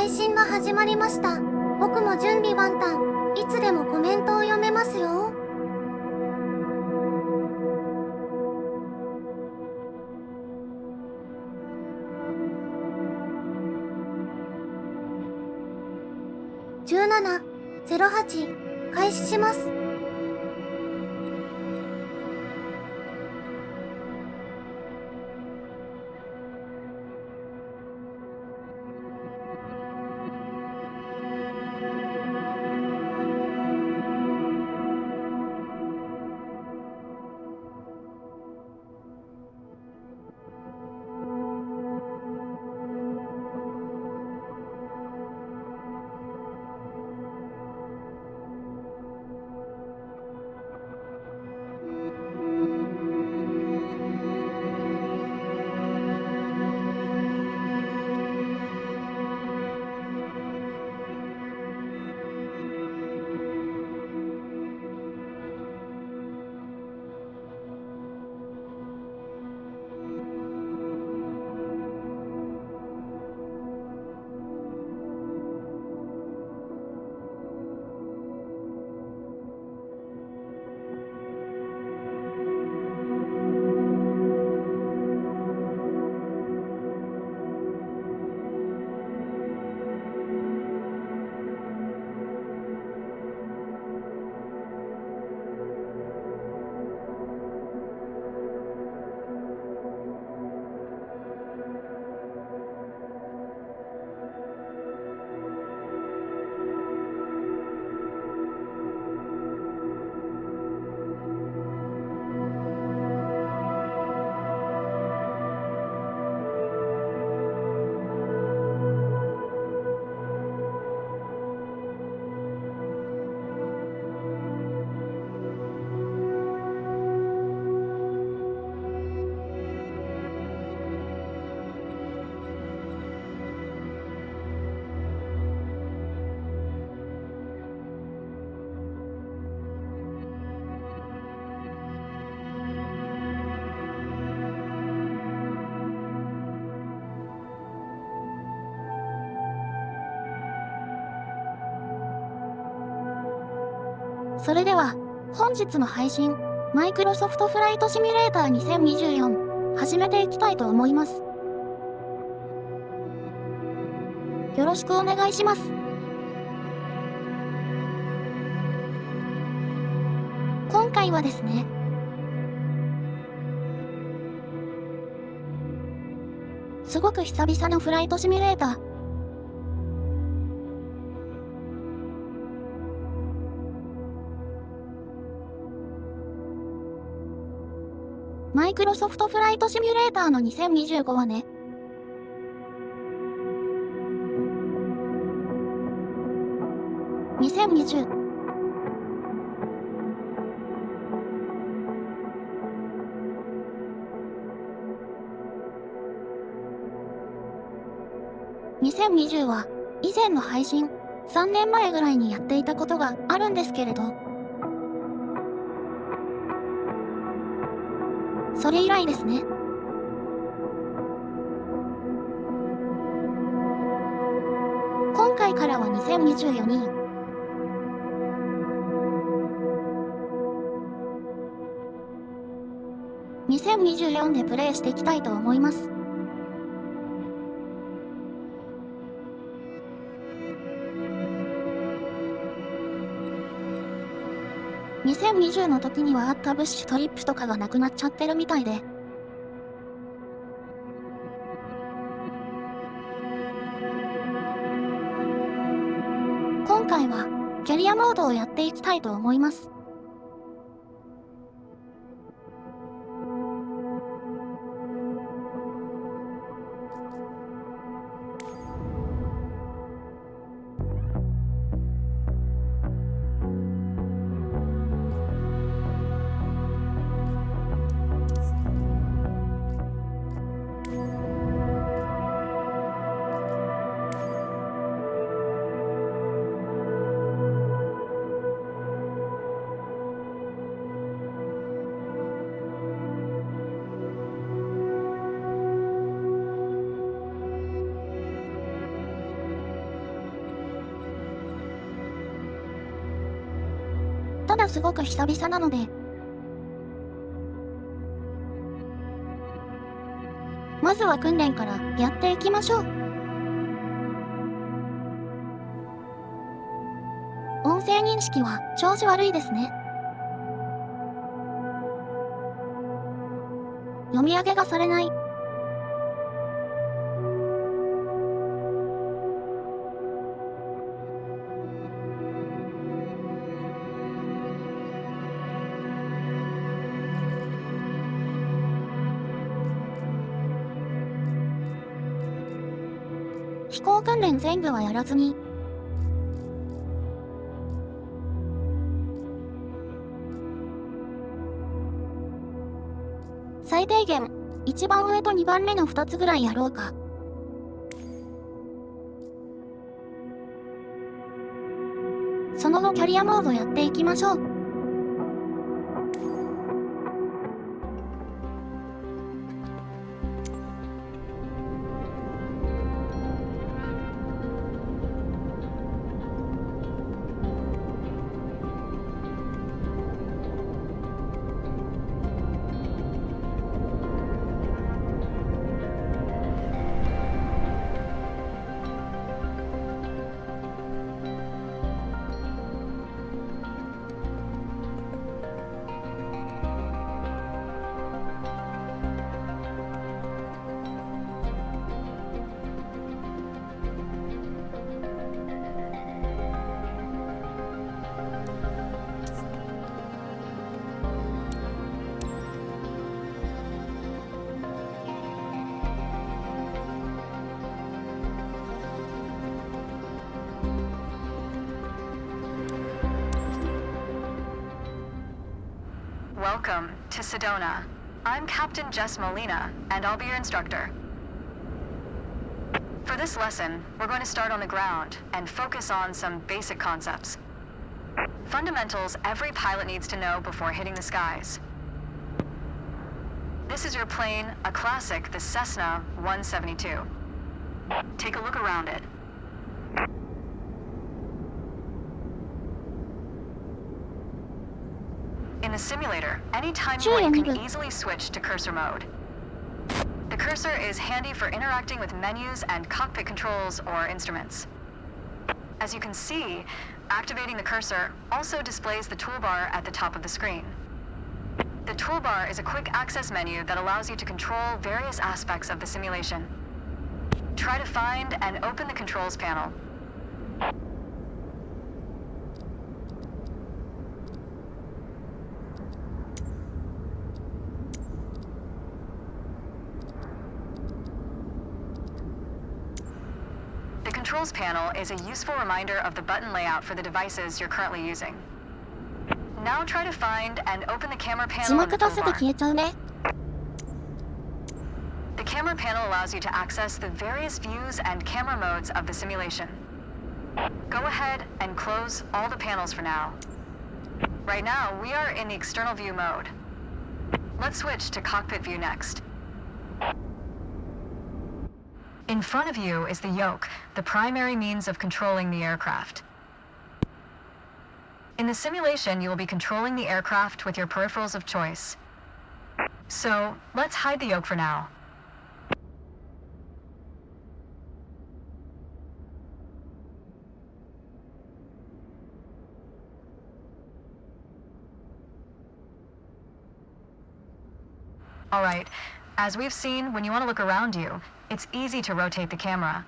配信が始まりました。僕も準備万端。いつでもコメントを読めますよ。1708開始します。それでは、本日の配信、マイクロソフトフライトシミュレーター2024、始めていきたいと思います。よろしくお願いします。今回はですね、すごく久々のフライトシミュレーター、マイクロソフトフライトシミュレーターの2025はね、2020、2020は以前の配信、3年前ぐらいにやっていたことがあるんですけれど、それ以来ですね。今回からは2024に、2024でプレイしていきたいと思います。2020の時にはあったブッシュトリップとかがなくなっちゃってるみたいで、今回はキャリアモードをやっていきたいと思います。ただすごく久々なので。まずは訓練からやっていきましょう。音声認識は調子悪いですね。読み上げがされない。飛行訓練全部はやらずに、最低限一番上と2番目の2つぐらいやろうか。その後キャリアモードやっていきましょう。Welcome to Sedona. I'm Captain Jess Molina, and I'll be your instructor. For this lesson, we're going to start on the ground and focus on some basic concepts. Fundamentals every pilot needs to know before hitting the skies. This is your plane, a classic, the Cessna 172. Take a look around it. In the simulator, anytime you want, you can easily switch to cursor mode. The cursor is handy for interacting with menus and cockpit controls or instruments. As you can see, activating the cursor also displays the toolbar at the top of the screen. The toolbar is a quick access menu that allows you to control various aspects of the simulation. Try to find and open the controls panel. The controls panel is a useful reminder of the button layout for the devices you're currently using. Now try to find and open the camera panel on the toolbar. The camera panel allows you to access the various views and camera modes of the simulation. Go ahead and close all the panels for now. Right now, we are in the external view mode. Let's switch to cockpit view next. In front of you is the yoke, the primary means of controlling the aircraft. In the simulation, you will be controlling the aircraft with your peripherals of choice. So, let's hide the yoke for now. Alright, as we've seen, when you want to look around you, it's easy to rotate the camera.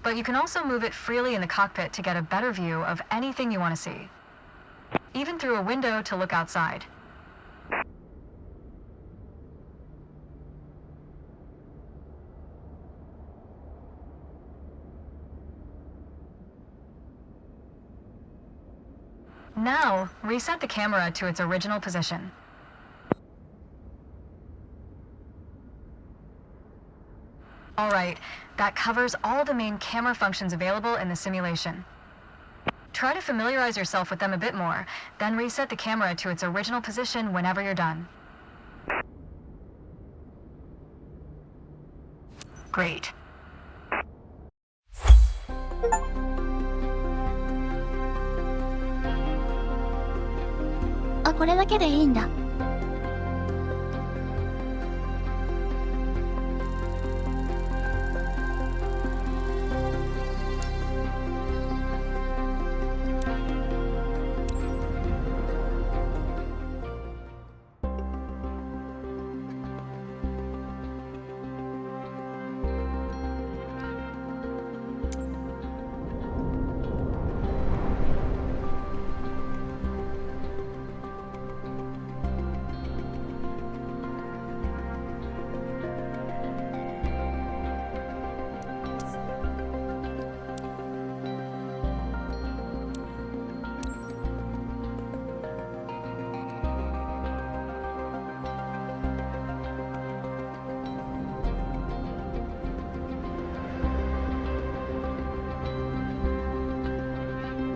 But you can also move it freely in the cockpit to get a better view of anything you want to see, even through a window to look outside. Now, reset the camera to its original position. Alright, that covers all the main camera functions available in the simulation. Try to familiarize yourself with them a bit more, then reset the camera to its original position whenever you're done. Great. これだけでいいんだ。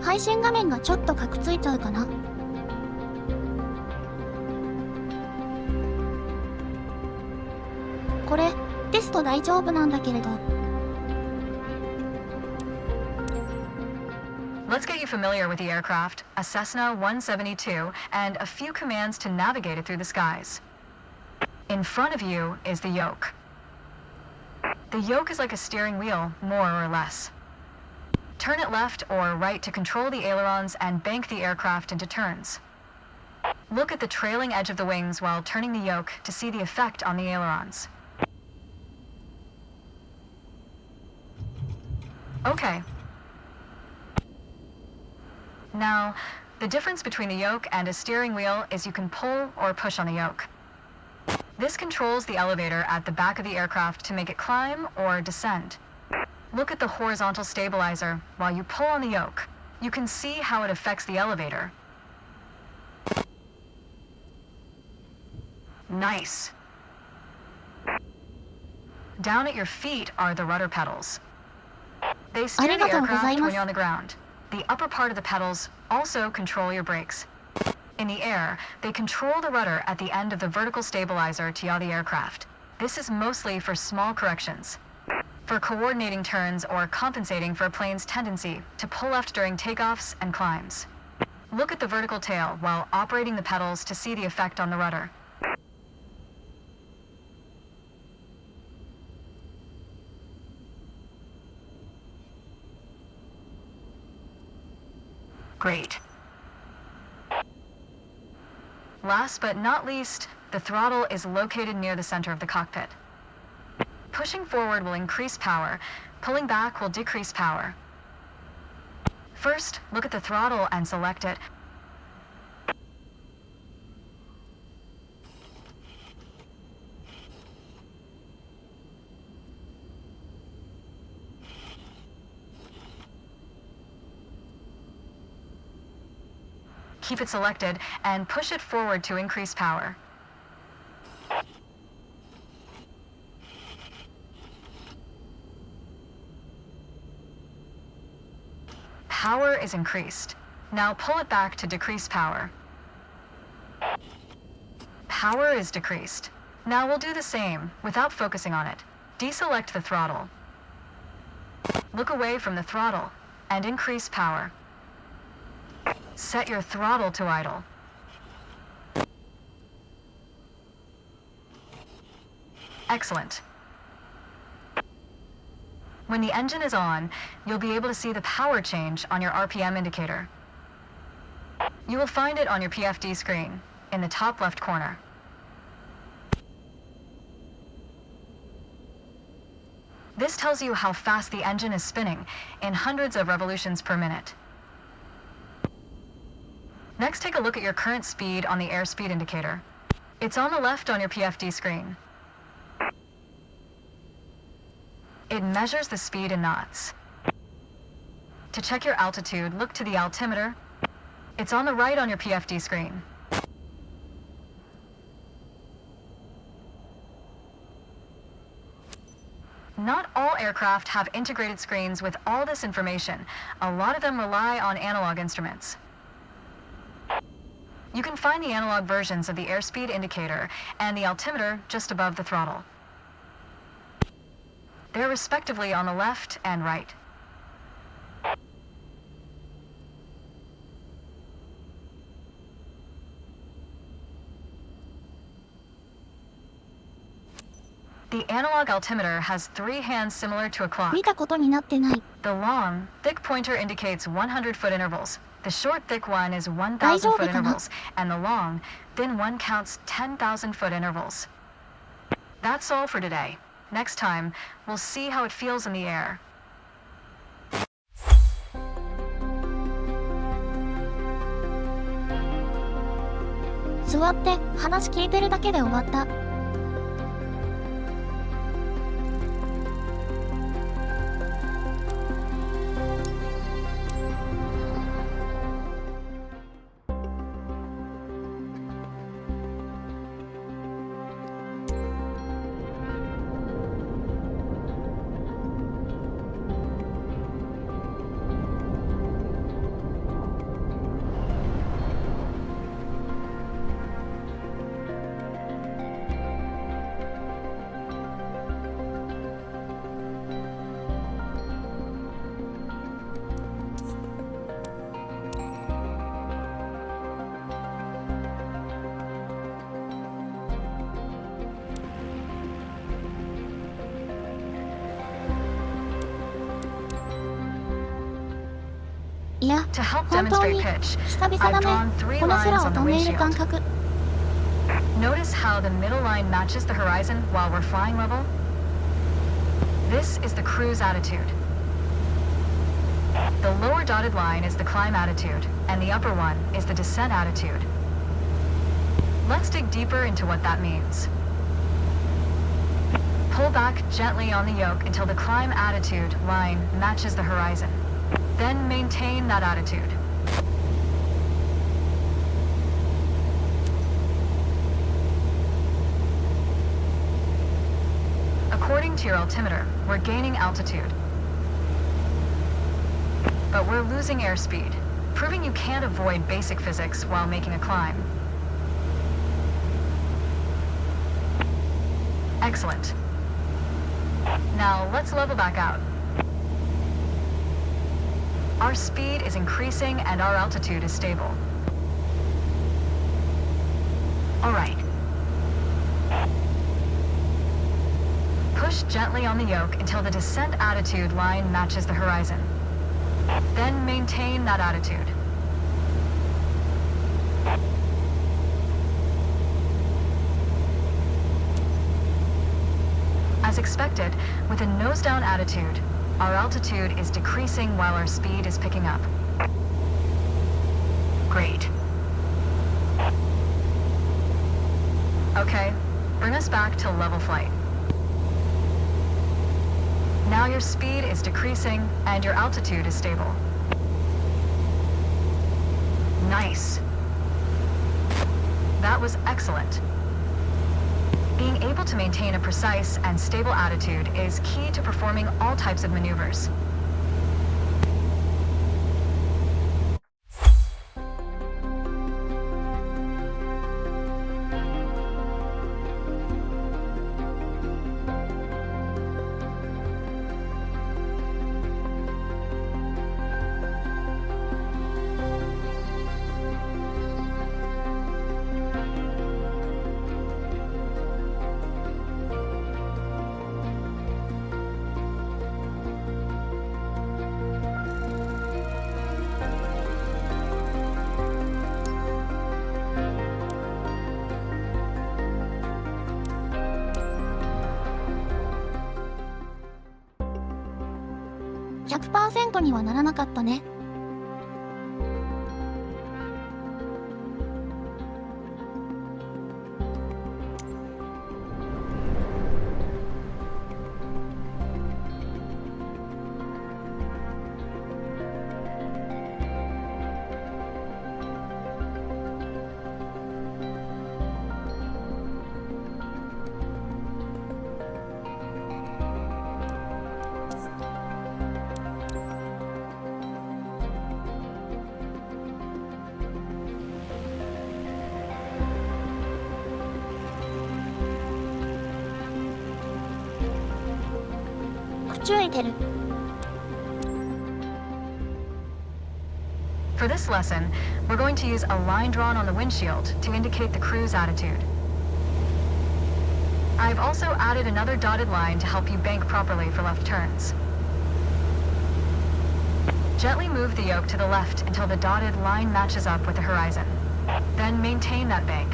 配信画面がちょっとカクついちゃうかな。これテスト大丈夫なんだけれど。Let's get you familiar with the aircraft, a Cessna 172, and a few commands to navigate it through the skies. In front of you is the yoke. The yoke is like a steering wheel, more or less. Turn it left or right to control the ailerons and bank the aircraft into turns. Look at the trailing edge of the wings while turning the yoke to see the effect on the ailerons. Okay. Now, the difference between a yoke and a steering wheel is you can pull or push on the yoke. This controls the elevator at the back of the aircraft to make it climb or descend. Look at the horizontal stabilizer while you pull on the yoke. You can see how it affects the elevator. Nice. Down at your feet are the rudder pedals. They steer the aircraft when you're on the ground. The upper part of the pedals also control your brakes. In the air, they control the rudder at the end of the vertical stabilizer to yaw the aircraft. This is mostly for small corrections. For coordinating turns or compensating for a plane's tendency to pull left during takeoffs and climbs. Look at the vertical tail while operating the pedals to see the effect on the rudder. Great. Last but not least, the throttle is located near the center of the cockpit. Pushing forward will increase power, pulling back will decrease power. First, look at the throttle and select it. Keep it selected and push it forward to increase power. Power is increased. Now pull it back to decrease power. Power is decreased. Now we'll do the same without focusing on it. Deselect the throttle. Look away from the throttle and increase power. Set your throttle to idle. Excellent. When the engine is on, you'll be able to see the power change on your RPM indicator. You will find it on your PFD screen, in the top left corner. This tells you how fast the engine is spinning, in hundreds of revolutions per minute. Next, take a look at your current speed on the airspeed indicator. It's on the left on your PFD screen. It measures the speed in knots. To check your altitude, look to the altimeter. It's on the right on your PFD screen. Not all aircraft have integrated screens with all this information. A lot of them rely on analog instruments. You can find the analog versions of the airspeed indicator and the altimeter just above the throttle. They're respectively on the left and right. The The analog altimeter has 3 hands similar to a clock. 見たことになってない。 The long, thick pointer indicates 100-foot intervals. The short, thick one is 大丈 1,000-foot 夫かな？ intervals, and the long, thin one counts 10,000-foot intervals. That's all for today. Next time, we'll see how it feels in the air. 座って話聞いてるだけで終わった。いや、 To help 本当 demonstrate に pitch, 久々 I've だ drawn ね。 3この lines 空を on the 飛んでいる感 windshield. 覚。 Notice how the middle line matches the horizon while we're flying level? This is the cruise attitude. The lower dotted line is the climb attitude, and the upper one is the descent attitude. Let's dig deeper into what that means. Pull back gently on the yoke until the climb attitude line matches the horizon. Then maintain that attitude. According to your altimeter, we're gaining altitude. But we're losing airspeed, proving you can't avoid basic physics while making a climb. Excellent. Now let's level back out. Our speed is increasing and our altitude is stable. All right. Push gently on the yoke until the descent attitude line matches the horizon. Then maintain that attitude. As expected, with a nose-down attitude, our altitude is decreasing while our speed is picking up. Great. Okay, bring us back to level flight. Now your speed is decreasing and your altitude is stable. Nice. That was excellent. Being able to maintain a precise and stable attitude is key to performing all types of maneuvers.100% にはならなかったね。注意てる。 For this lesson, we're going to use a line drawn on the windshield to indicate the cruise attitude. I've also added another dotted line to help you bank properly for left turns. Gently move the yoke to the left until the dotted line matches up with the horizon. Then maintain that bank.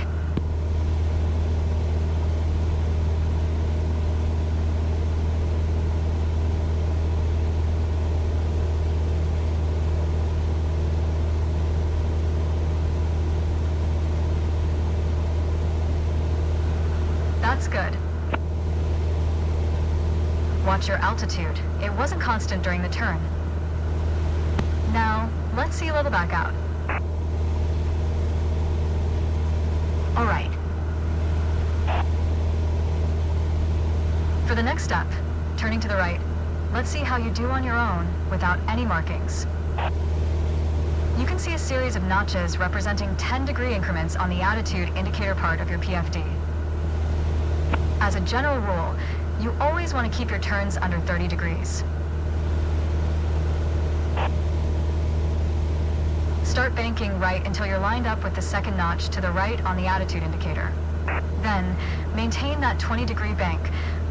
That's good. Watch your altitude. It wasn't constant during the turn. Now, let's sea level back out. All right. For the next step, turning to the right, let's see how you do on your own without any markings. You can see a series of notches representing 10-degree increments on the attitude indicator part of your PFD. As a general rule, you always want to keep your turns under 30 degrees. Start banking right until you're lined up with the second notch to the right on the attitude indicator. Then, maintain that 20-degree bank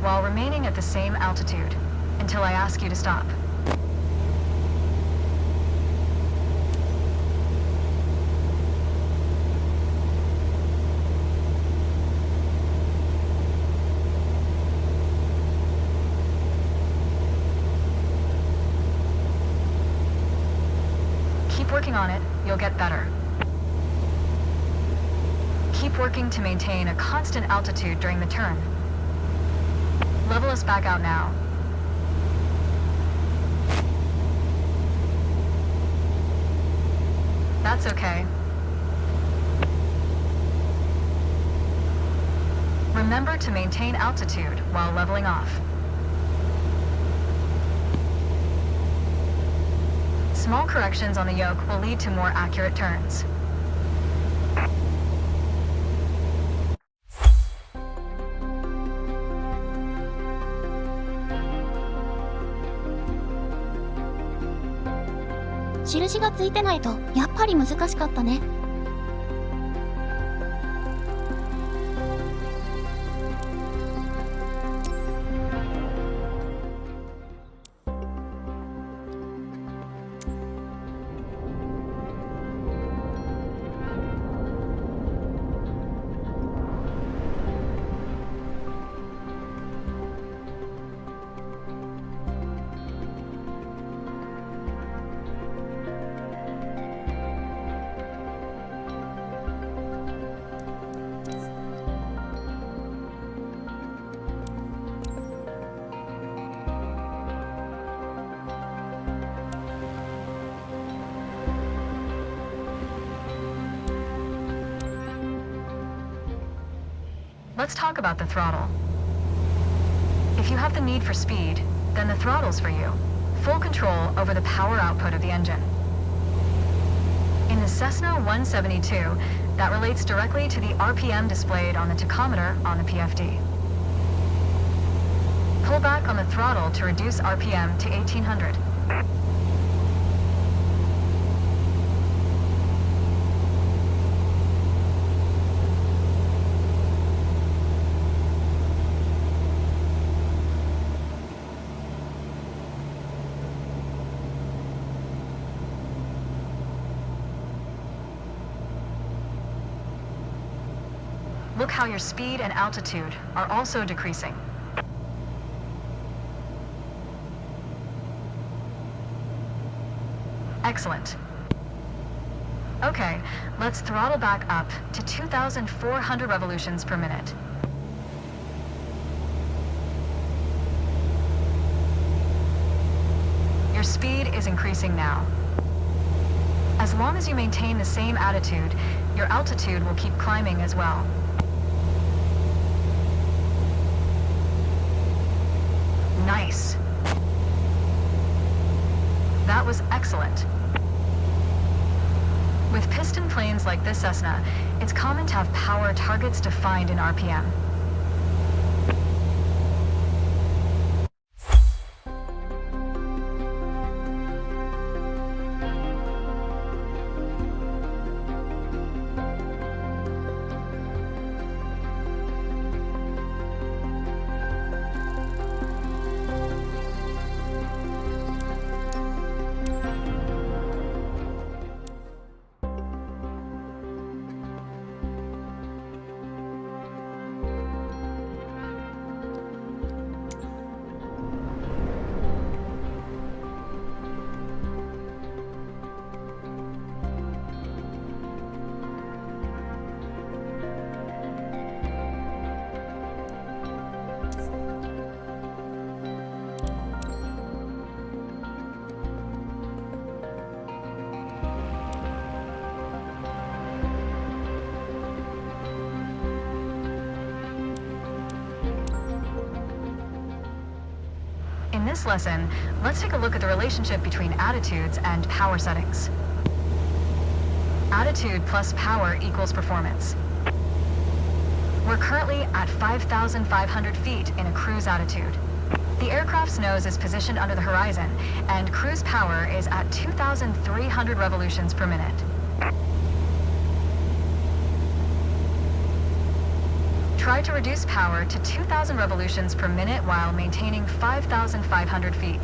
while remaining at the same altitude until I ask you to stop. Keep working on it, you'll get better. Keep working to maintain a constant altitude during the turn. Level us back out now. That's okay. Remember to maintain altitude while leveling off. Small corrections on the yoke will lead to more accurate turns.印がついてないとやっぱり難しかったね。Let's talk about the throttle. If you have the need for speed, then the throttle's for you. Full control over the power output of the engine. In the Cessna 172, that relates directly to the RPM displayed on the tachometer on the PFD. Pull back on the throttle to reduce RPM to 1800. Look how your speed and altitude are also decreasing. Excellent. Okay, let's throttle back up to 2,400 revolutions per minute. Your speed is increasing now. As long as you maintain the same attitude, your altitude will keep climbing as well. Nice. That was excellent. With piston planes like this Cessna, it's common to have power targets defined in RPM. this lesson, let's take a look at the relationship between attitudes and power settings. Attitude plus power equals performance. We're currently at 5,500 feet in a cruise attitude. The aircraft's nose is positioned under the horizon, and cruise power is at 2,300 revolutions per minute. Try to reduce power to 2,000 revolutions per minute while maintaining 5,500 feet.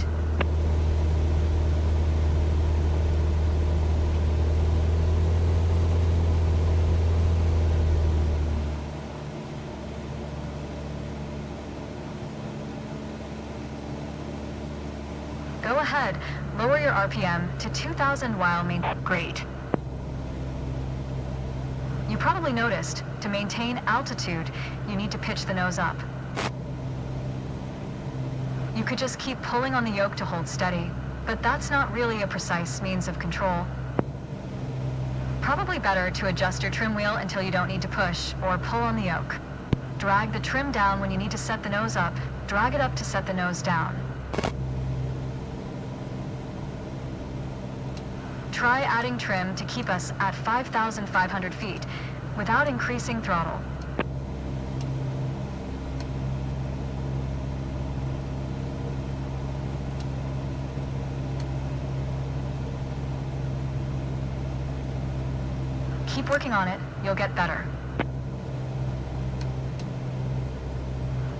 Go ahead, lower your RPM to 2,000 while maintaining. Great. You probably noticed, to maintain altitude, you need to pitch the nose up. You could just keep pulling on the yoke to hold steady, but that's not really a precise means of control. Probably better to adjust your trim wheel until you don't need to push or pull on the yoke. Drag the trim down when you need to set the nose up, drag it up to set the nose down. Try adding trim to keep us at 5,500 feet without increasing throttle. Keep working on it, you'll get better.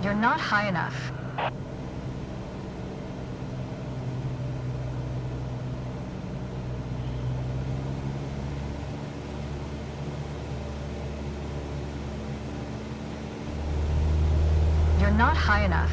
You're not high enough. You're not high enough.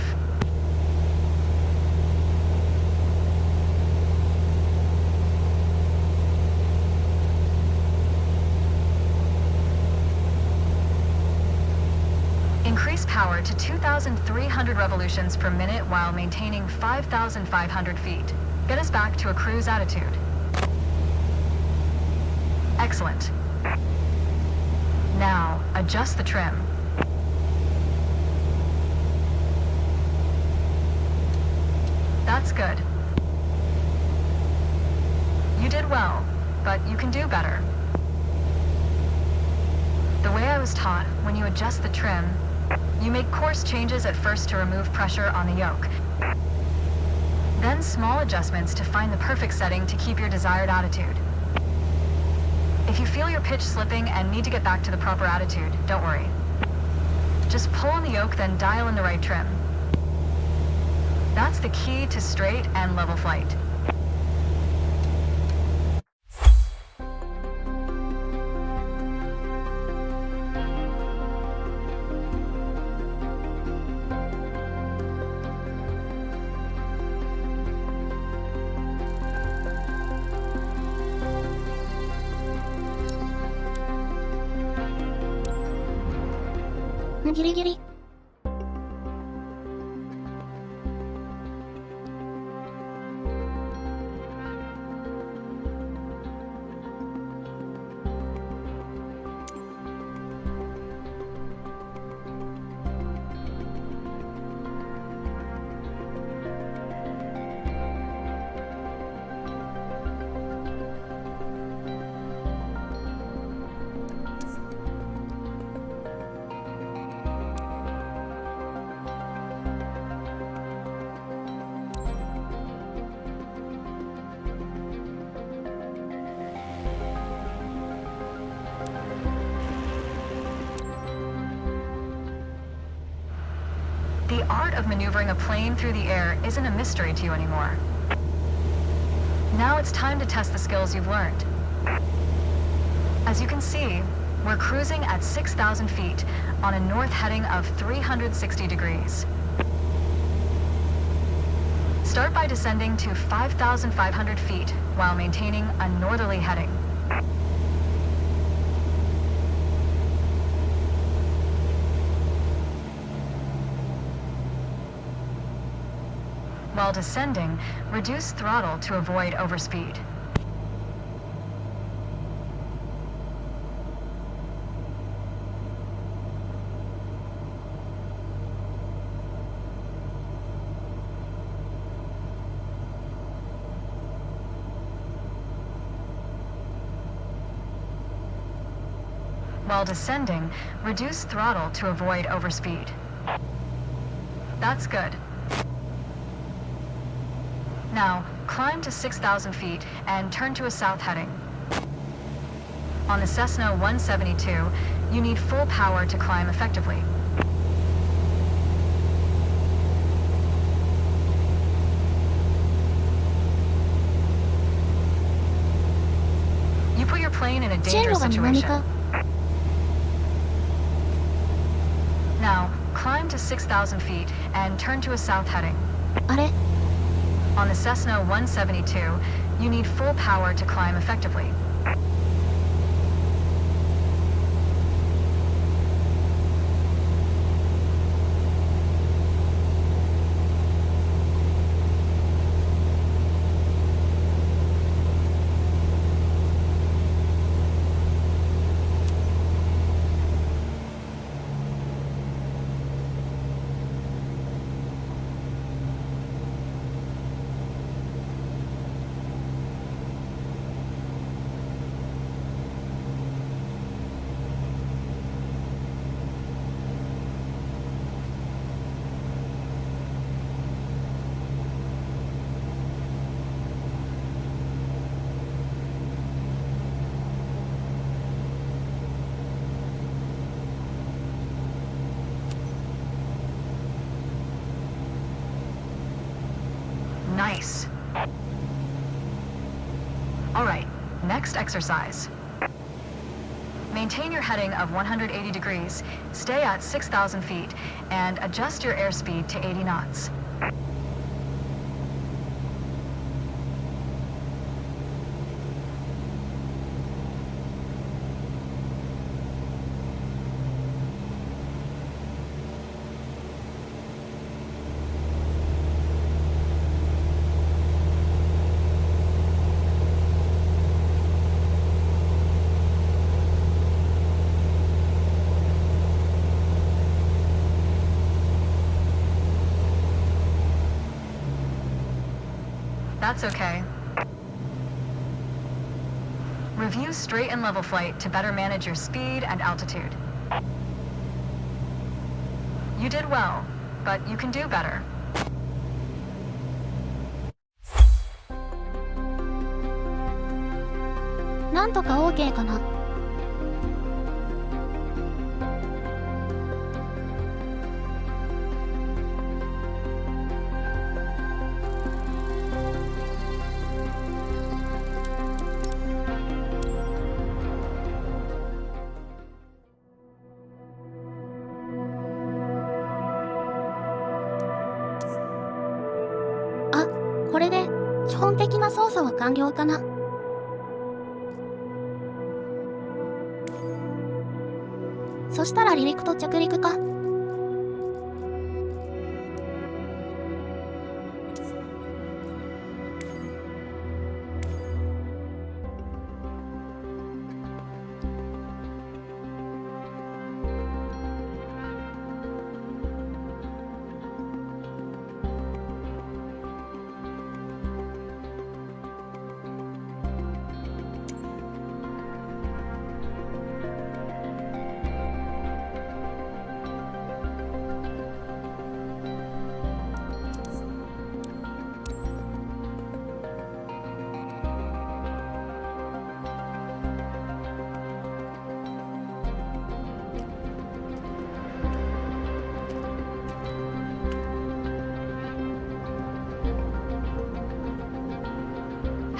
Increase power to 2,300 revolutions per minute while maintaining 5,500 feet. Get us back to a cruise attitude. Excellent. Now, adjust the trim. That's good. You did well, but you can do better. The way I was taught, when you adjust the trim, you make course changes at first to remove pressure on the yoke. Then small adjustments to find the perfect setting to keep your desired attitude. If you feel your pitch slipping and need to get back to the proper attitude, don't worry. Just pull on the yoke, then dial in the right trim. That's the key to straight and level flight.ギリギリ。The art of maneuvering a plane through the air isn't a mystery to you anymore. Now it's time to test the skills you've learned. As you can see, we're cruising at 6,000 feet on a north heading of 360 degrees. Start by descending to 5,500 feet while maintaining a northerly heading. While descending, reduce throttle to avoid overspeed. While descending, reduce throttle to avoid overspeed. That's good. Now, climb to 6,000 feet and turn to a south heading. On the Cessna 172, you need full power to climb effectively. You put your plane in a 進 dangerous 路が南 situation. か。 Now, climb to 6,000 feet and turn to a south heading. あれ On the Cessna 172, you need full power to climb effectively. Nice. All right, next exercise. Maintain your heading of 180 degrees, stay at 6,000 feet, and adjust your airspeed to 80 knots. That's okay. Review straight and level flight to better manage your speed and altitude. You did well, but you can do better. なんとか OK かな。あ、これで基本的な操作は完了かな。そしたら離陸と着陸か。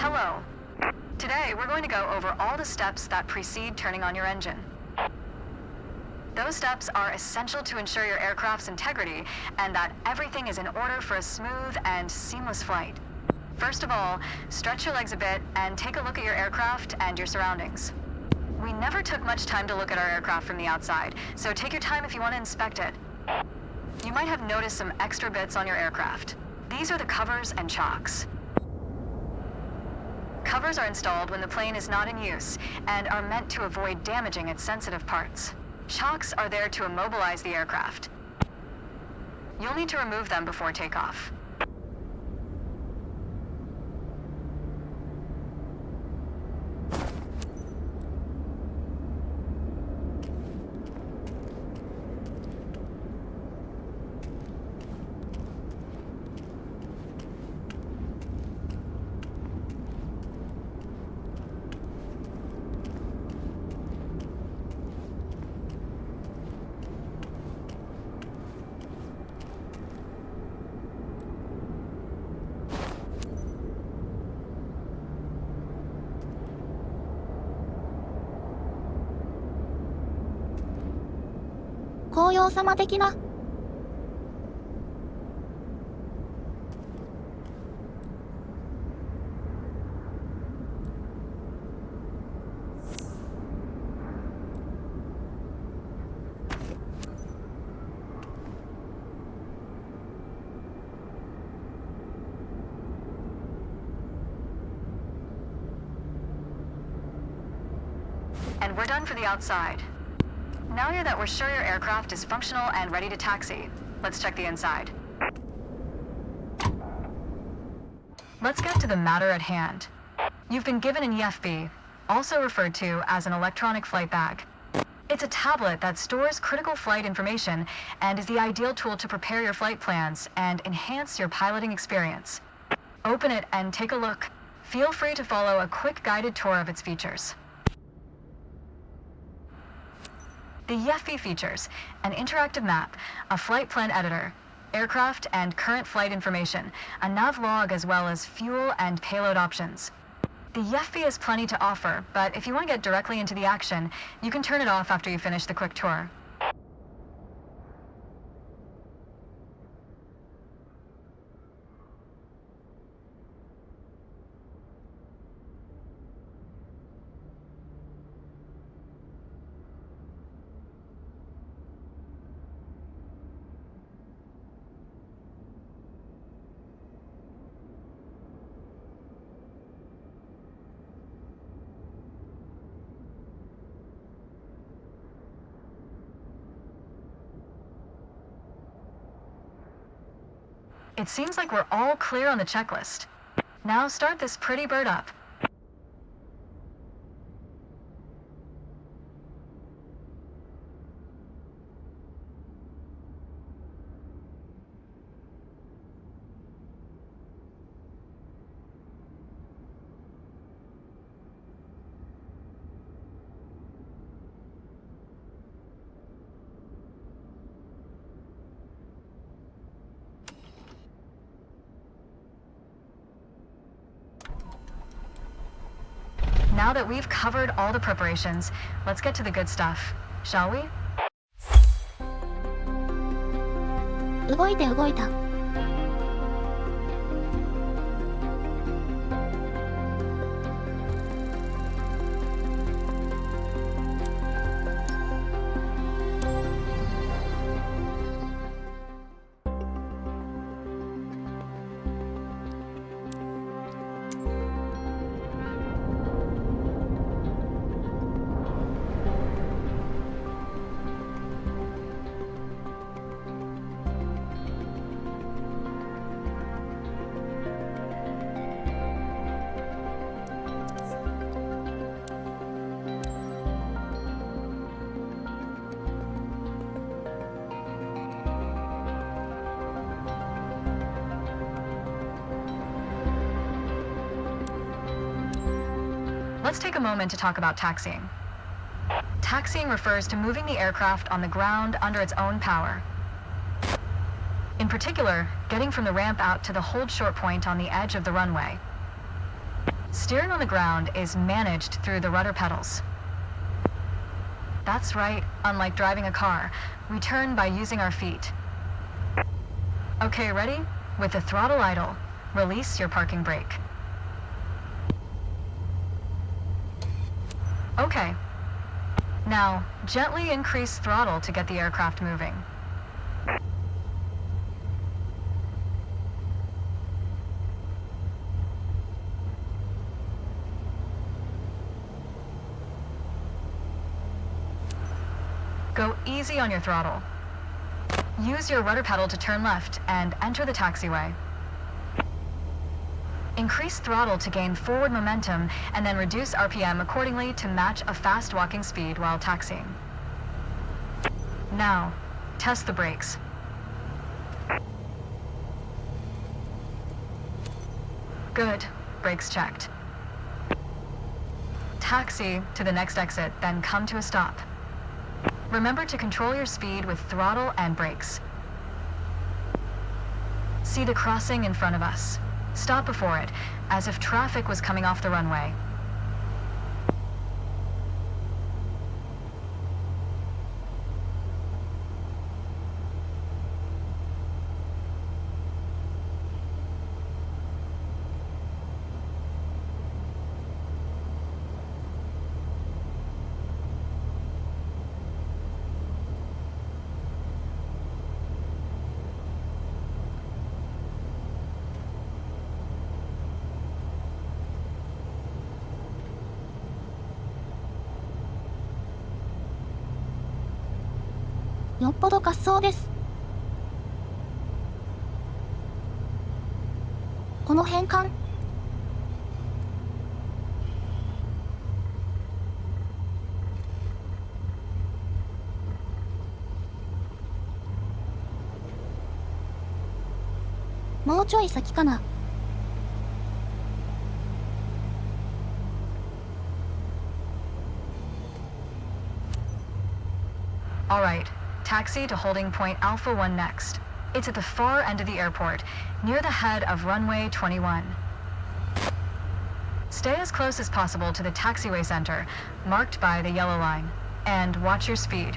Hello. Today, we're going to go over all the steps that precede turning on your engine. Those steps are essential to ensure your aircraft's integrity and that everything is in order for a smooth and seamless flight. First of all, stretch your legs a bit and take a look at your aircraft and your surroundings. We never took much time to look at our aircraft from the outside, so take your time if you want to inspect it. You might have noticed some extra bits on your aircraft. These are the covers and chocks. Covers are installed when the plane is not in use and are meant to avoid damaging its sensitive parts. Chocks are there to immobilize the aircraft. You'll need to remove them before takeoff. 紅葉様的な。And we're done for the outside. Now that we're sure your aircraft is functional and ready to taxi, let's check the inside. Let's get to the matter at hand. You've been given an EFB, also referred to as an electronic flight bag. It's a tablet that stores critical flight information and is the ideal tool to prepare your flight plans and enhance your piloting experience. Open it and take a look. Feel free to follow a quick guided tour of its features. The EFB features an interactive map, a flight plan editor, aircraft and current flight information, a nav log as well as fuel and payload options. The EFB has plenty to offer, but if you want to get directly into the action, you can turn it off after you finish the quick tour. It seems like we're all clear on the checklist. Now start this pretty bird up. Now that we've covered all the preparations, let's get to the good stuff, shall we? 動いて動いた。Let's take a moment to talk about taxiing. Taxiing refers to moving the aircraft on the ground under its own power. In particular, getting from the ramp out to the hold short point on the edge of the runway. Steering on the ground is managed through the rudder pedals. That's right, unlike driving a car, we turn by using our feet. Okay, ready? With the throttle idle, release your parking brake. Okay. Now, gently increase throttle to get the aircraft moving. Go easy on your throttle. Use your rudder pedal to turn left and enter the taxiway. Increase throttle to gain forward momentum and then reduce RPM accordingly to match a fast walking speed while taxiing. Now, test the brakes. Good, brakes checked. Taxi to the next exit, then come to a stop. Remember to control your speed with throttle and brakes. See the crossing in front of us. Stop before it, as if traffic was coming off the runway. よっぽど滑走です。この変換。もうちょい先かな。Alright, taxi to holding point Alpha 1 next. It's at the far end of the airport, near the head of runway 21. Stay as close as possible to the taxiway center, marked by the yellow line, and watch your speed.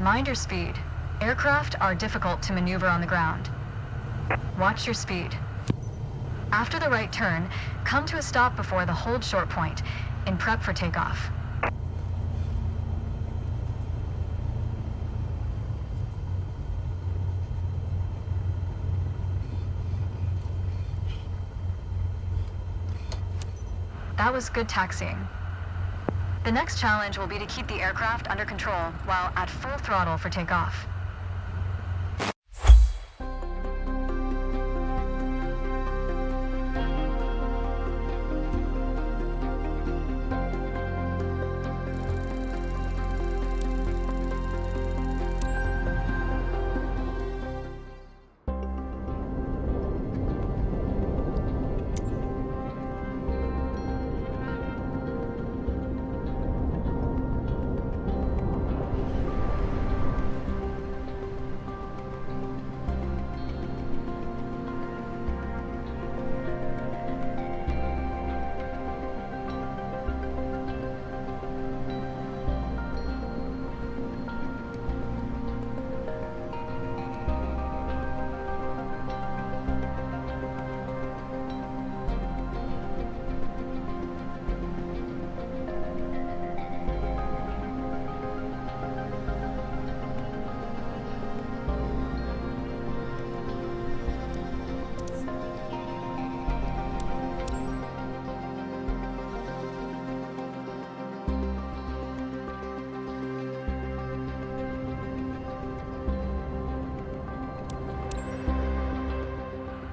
Mind your speed. Aircraft are difficult to maneuver on the ground. Watch your speed. After the right turn, come to a stop before the hold short point, in prep for takeoff. That was good taxiing. The next challenge will be to keep the aircraft under control while at full throttle for takeoff.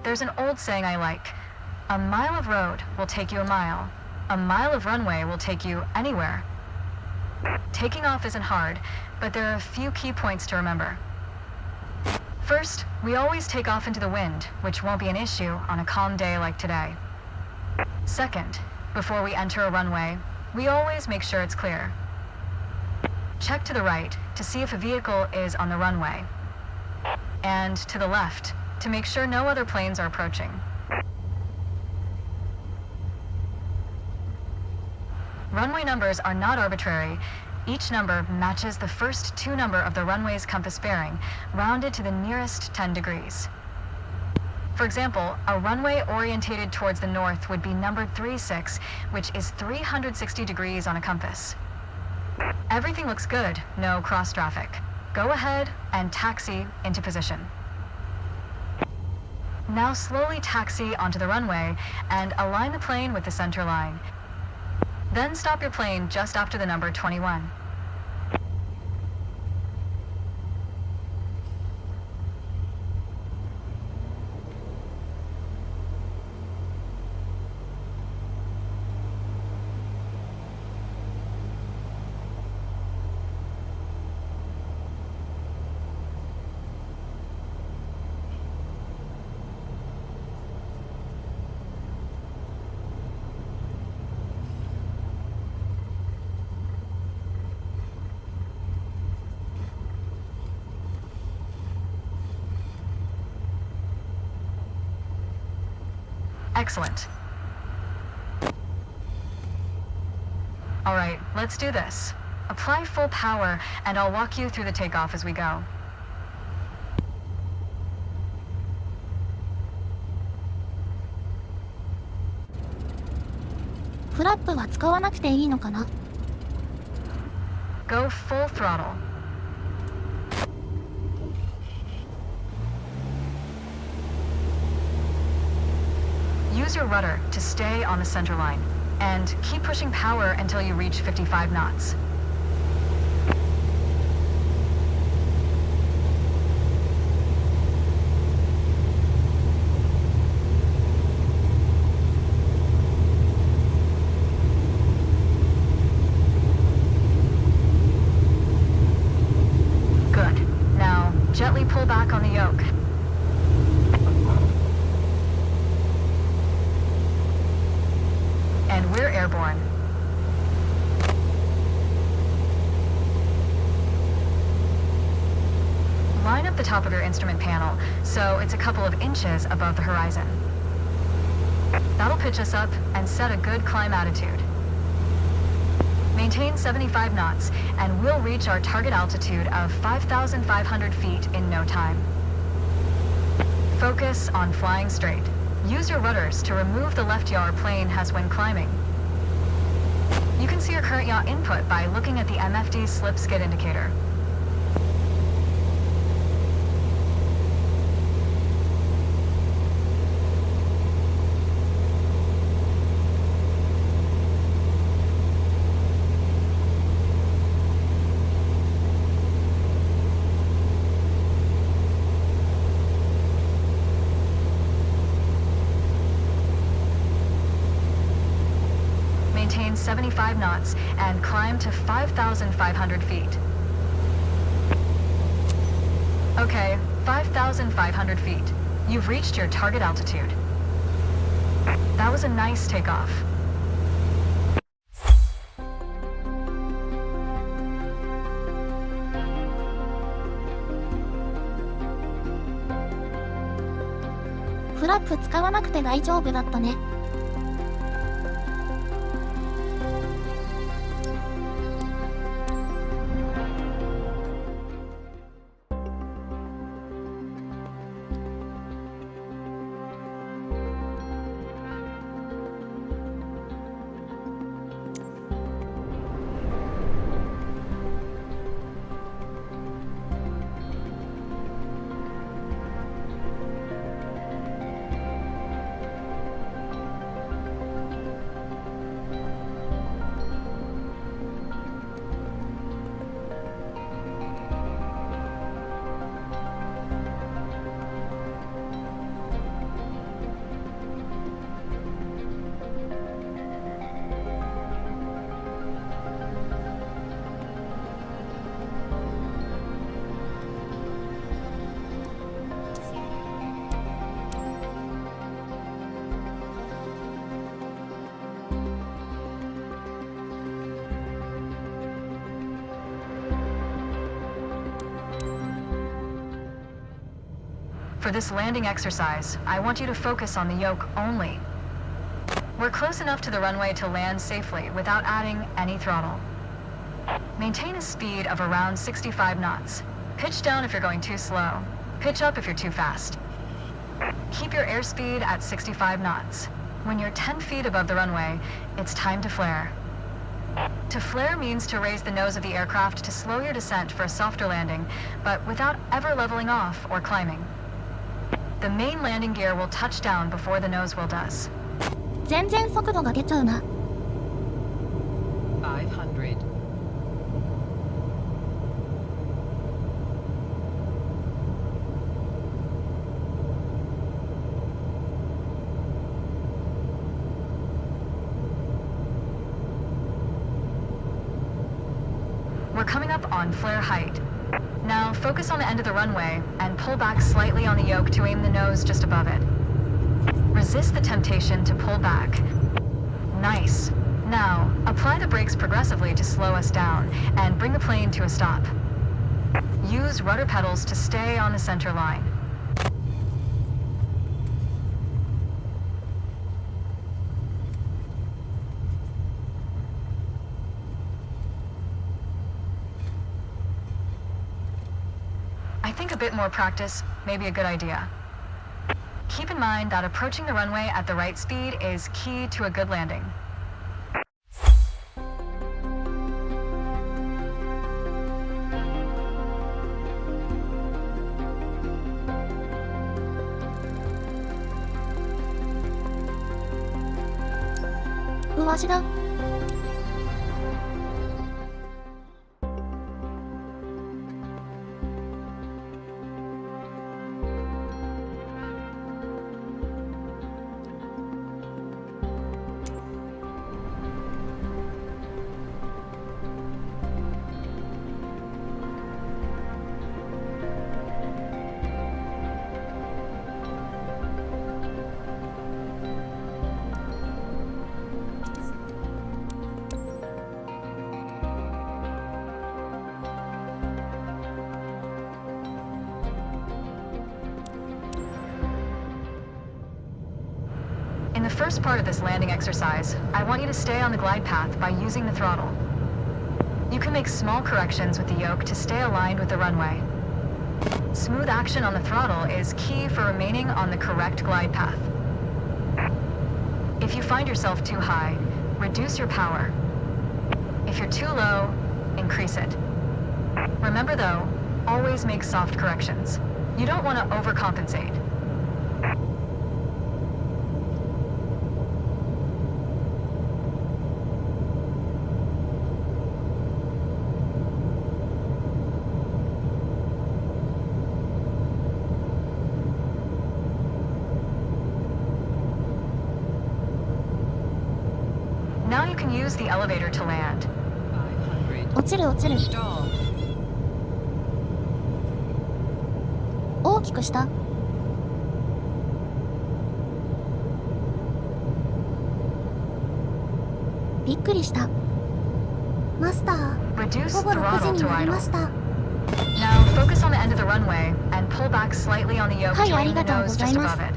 There's an old saying I like. A mile of road will take you a mile. A mile of runway will take you anywhere. Taking off isn't hard, but there are a few key points to remember. First, we always take off into the wind, which won't be an issue on a calm day like today. Second, before we enter a runway, we always make sure it's clear. Check to the right to see if a vehicle is on the runway, and to the left to make sure no other planes are approaching. Runway numbers are not arbitrary. Each number matches the first two number of the runway's compass bearing, rounded to the nearest 10 degrees. For example, a runway orientated towards the north would be numbered 36, which is 360 degrees on a compass. Everything looks good, no cross traffic. Go ahead and taxi into position. Now slowly taxi onto the runway and align the plane with the center line. Then stop your plane just after the number 21. Excellent. Alright, let's do this. Apply full power, and I'll walk you through the takeoff as we go. フラップは使わなくていいのかな？ Go full throttle. Use your rudder to stay on the center line, and keep pushing power until you reach 55 knots. Good. Now, gently pull back on the yoke. And we're airborne. Line up the top of your instrument panel so it's a couple of inches above the horizon. That'll pitch us up and set a good climb attitude. Maintain 75 knots and we'll reach our target altitude of 5,500 feet in no time. Focus on flying straight. Use your rudders to remove the left yaw our plane has when climbing. You can see your current yaw input by looking at the MFD slip skid indicator. Maintain 75 knots and climb to 5,500 feet. Okay, 5,500 feet. You've reached your target altitude. That was a nice takeoff. Flap 使わなくて大丈夫だったね。For this landing exercise, I want you to focus on the yoke only. We're close enough to the runway to land safely without adding any throttle. Maintain a speed of around 65 knots. Pitch down if you're going too slow. Pitch up if you're too fast. Keep your airspeed at 65 knots. When you're 10 feet above the runway, it's time to flare. To flare means to raise the nose of the aircraft to slow your descent for a softer landing, but without ever leveling off or climbing. The main landing gear will touch down before the nose wheel does. 全然速度が出ちゃうな。500. We're coming up on flare height. Now focus on the end of the runway and pull back slightly on the yoke to aim the nose just above it. Resist the temptation to pull back. Nice. Now, apply the brakes progressively to slow us down and bring the plane to a stop. Use rudder pedals to stay on the center line. I think a bit more practice may be a good idea. Keep in mind that approaching the runway at the right speed is key to a good landing. Uwashiだ。In the first part of this landing exercise, I want you to stay on the glide path by using the throttle. You can make small corrections with the yoke to stay aligned with the runway. Smooth action on the throttle is key for remaining on the correct glide path. If you find yourself too high, reduce your power. If you're too low, increase it. Remember though, always make soft corrections. You don't want to overcompensate. Now you can use the elevator to land. 落ちる落ちる。大きくした。びっくりした。マスター、 Reduce 午後6 throttle 時 to になりま idle. した。 Now focus on the end of the runway and pull back slightly on the yoke, はい、あ joining り the がとうご nose ざい just ます。 above it.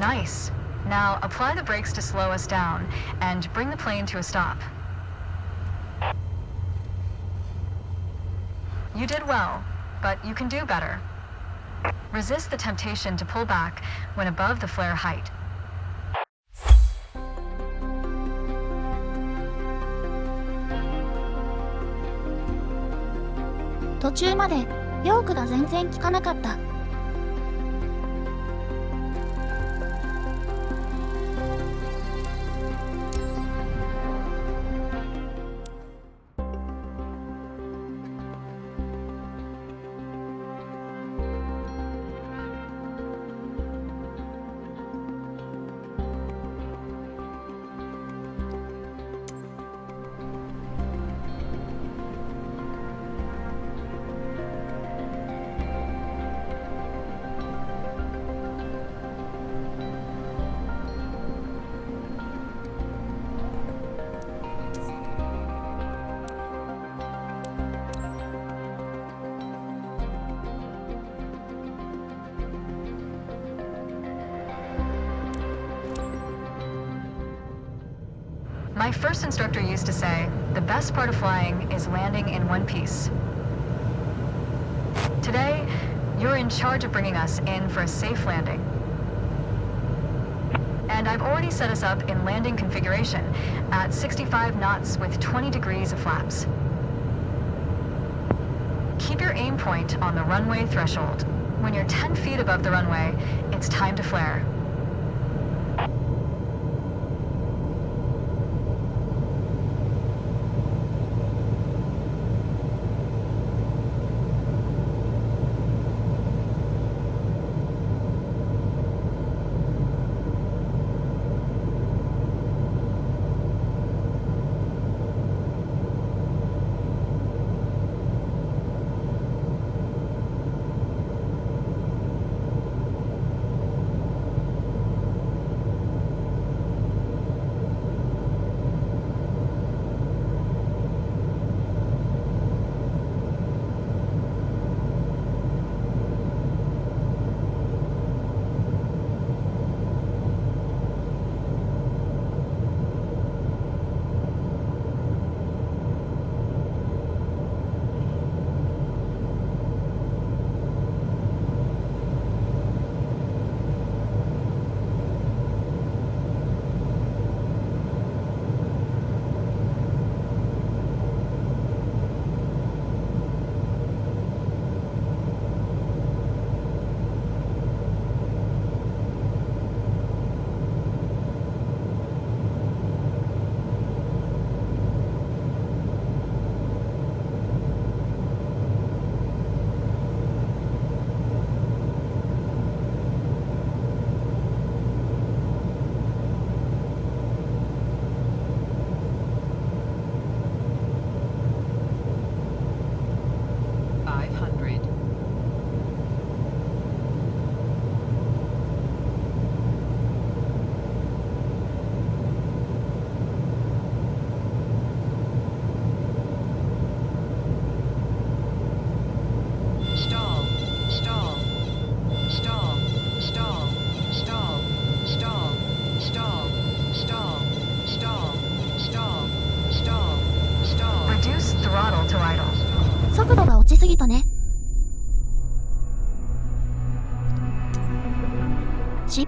Nice. Now apply the brakes to slow us down and bring the plane to a stop. You did well, but you can do better. Resist the temptation to pull back when above the flare height. 途中までヨークが全然効かなかった。My first instructor used to say, the best part of flying is landing in one piece. Today, you're in charge of bringing us in for a safe landing. And I've already set us up in landing configuration at 65 knots with 20 degrees of flaps. Keep your aim point on the runway threshold. When you're 10 feet above the runway, it's time to flare.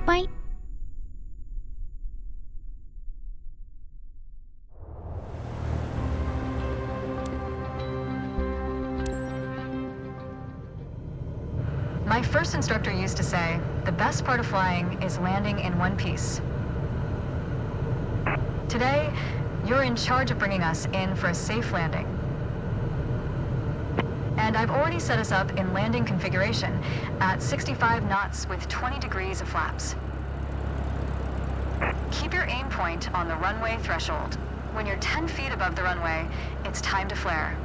ぱい。My first instructor used to say, the best part of flying is landing in one piece. Today, you're in charge of bringing us in for a safe landing. And I've already set us up in landing configuration at 65 knots with 20 degrees of flaps. Keep your aim point on the runway threshold. When you're 10 feet above the runway, it's time to flare.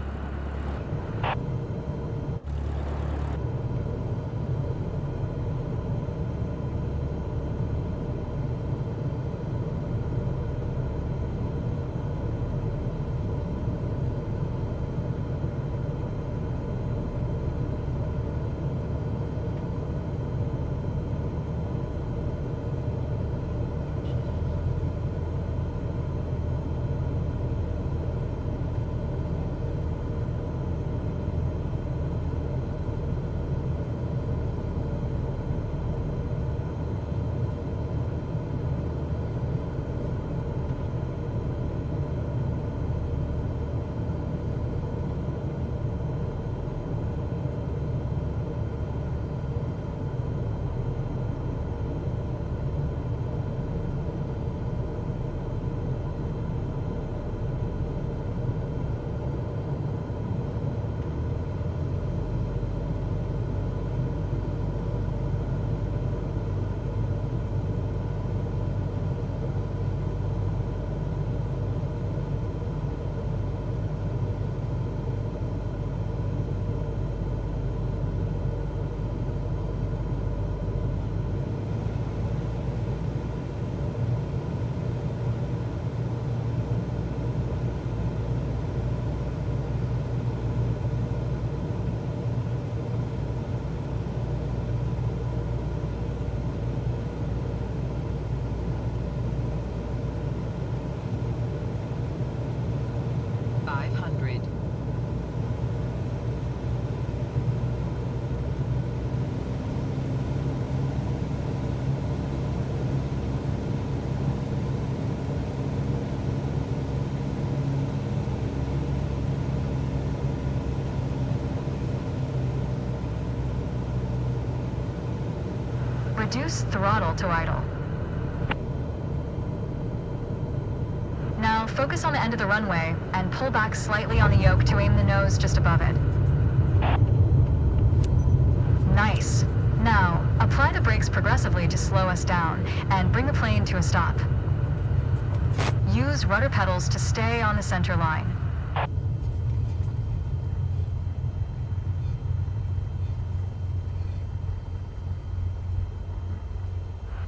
Reduce throttle to idle. Now focus on the end of the runway and pull back slightly on the yoke to aim the nose just above it. Nice. Now, apply the brakes progressively to slow us down and bring the plane to a stop. Use rudder pedals to stay on the center line.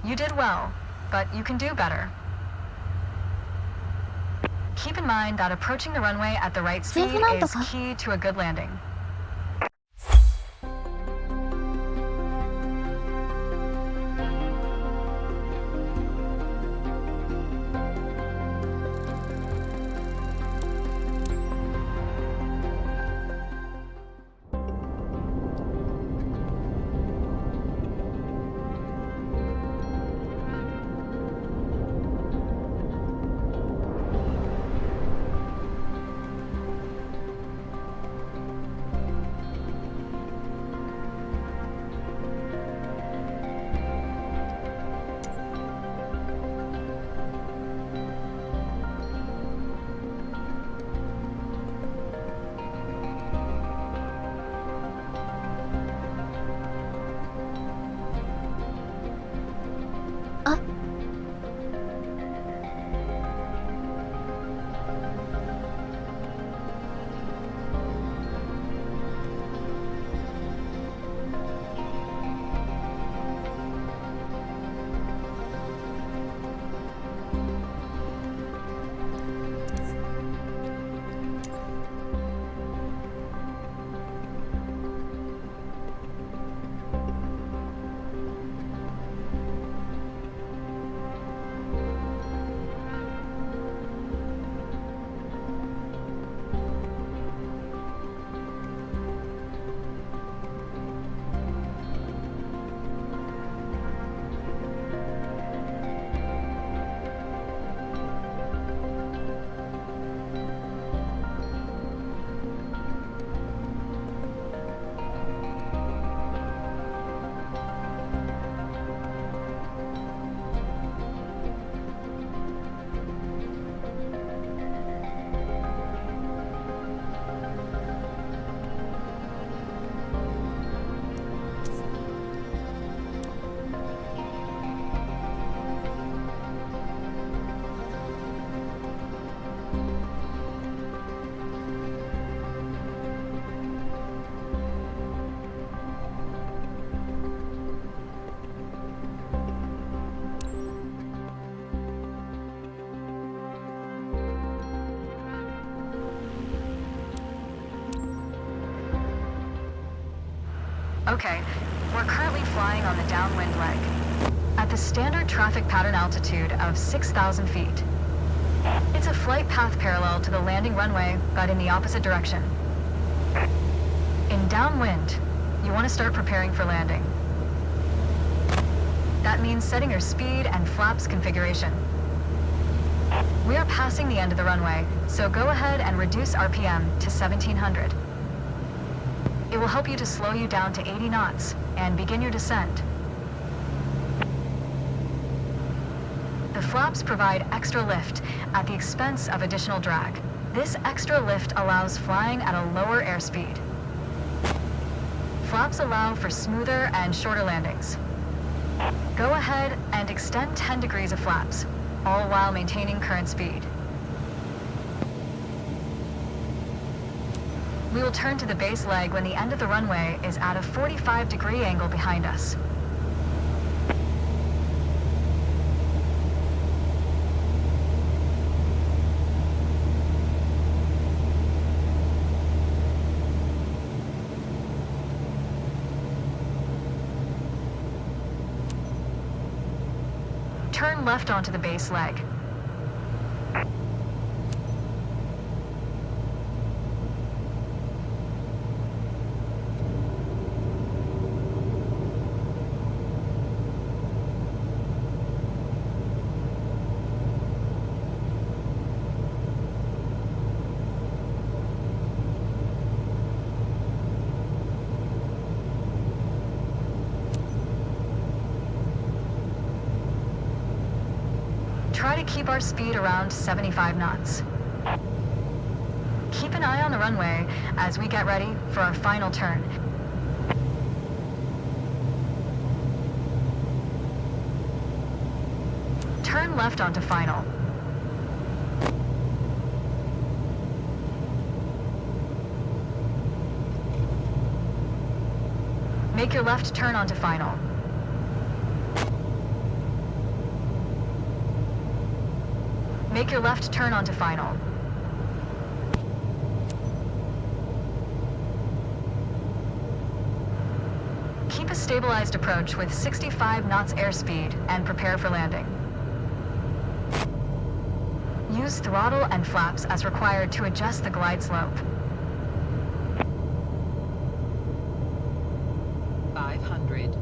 You did well, but you can do better. Keep in mind that approaching the runway at the right speed is key to a good landing. Okay, we're currently flying on the downwind leg, at the standard traffic pattern altitude of 6,000 feet. It's a flight path parallel to the landing runway, but in the opposite direction. In downwind, you want to start preparing for landing. That means setting your speed and flaps configuration. We are passing the end of the runway, so go ahead and reduce RPM to 1700. It will help you to slow you down to 80 knots and begin your descent. The flaps provide extra lift at the expense of additional drag. This extra lift allows flying at a lower airspeed. Flaps allow for smoother and shorter landings. Go ahead and extend 10 degrees of flaps, all while maintaining current speed. We will turn to the base leg when the end of the runway is at a 45-degree angle behind us. Turn left onto the base leg. Try to keep our speed around 75 knots. Keep an eye on the runway as we get ready for our final turn. Turn left onto final. Make your left turn onto final. Make your left turn onto final. Keep a stabilized approach with 65 knots airspeed and prepare for landing. Use throttle and flaps as required to adjust the glide slope. 500.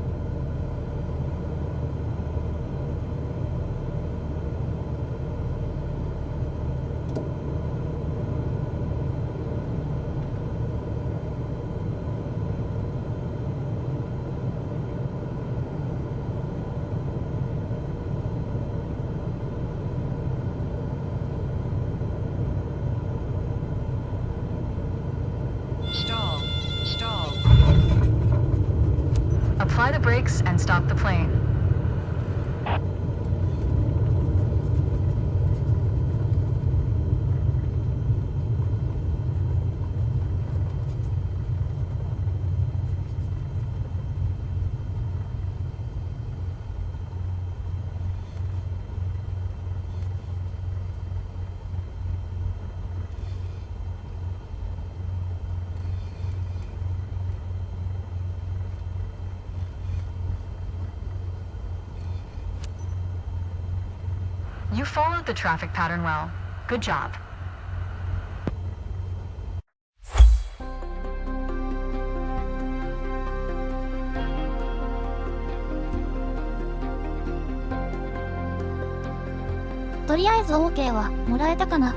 Apply the brakes and stop the plane. You followed the traffic pattern well. Good job.とりあえず OK はもらえたかな。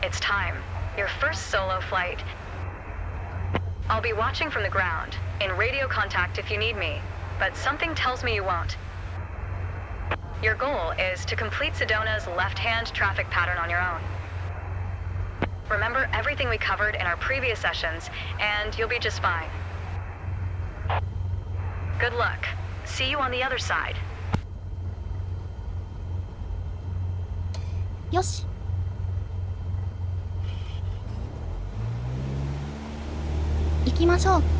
it's time. Your first solo flight. I'll be watching from the ground, in radio contact if you need me, but something tells me you won't. Your goal is to complete Sedona's left-hand traffic pattern on your own. Remember everything we covered in our previous sessions, and you'll be just fine. Good luck. See you on the other side. よし。行きましょう。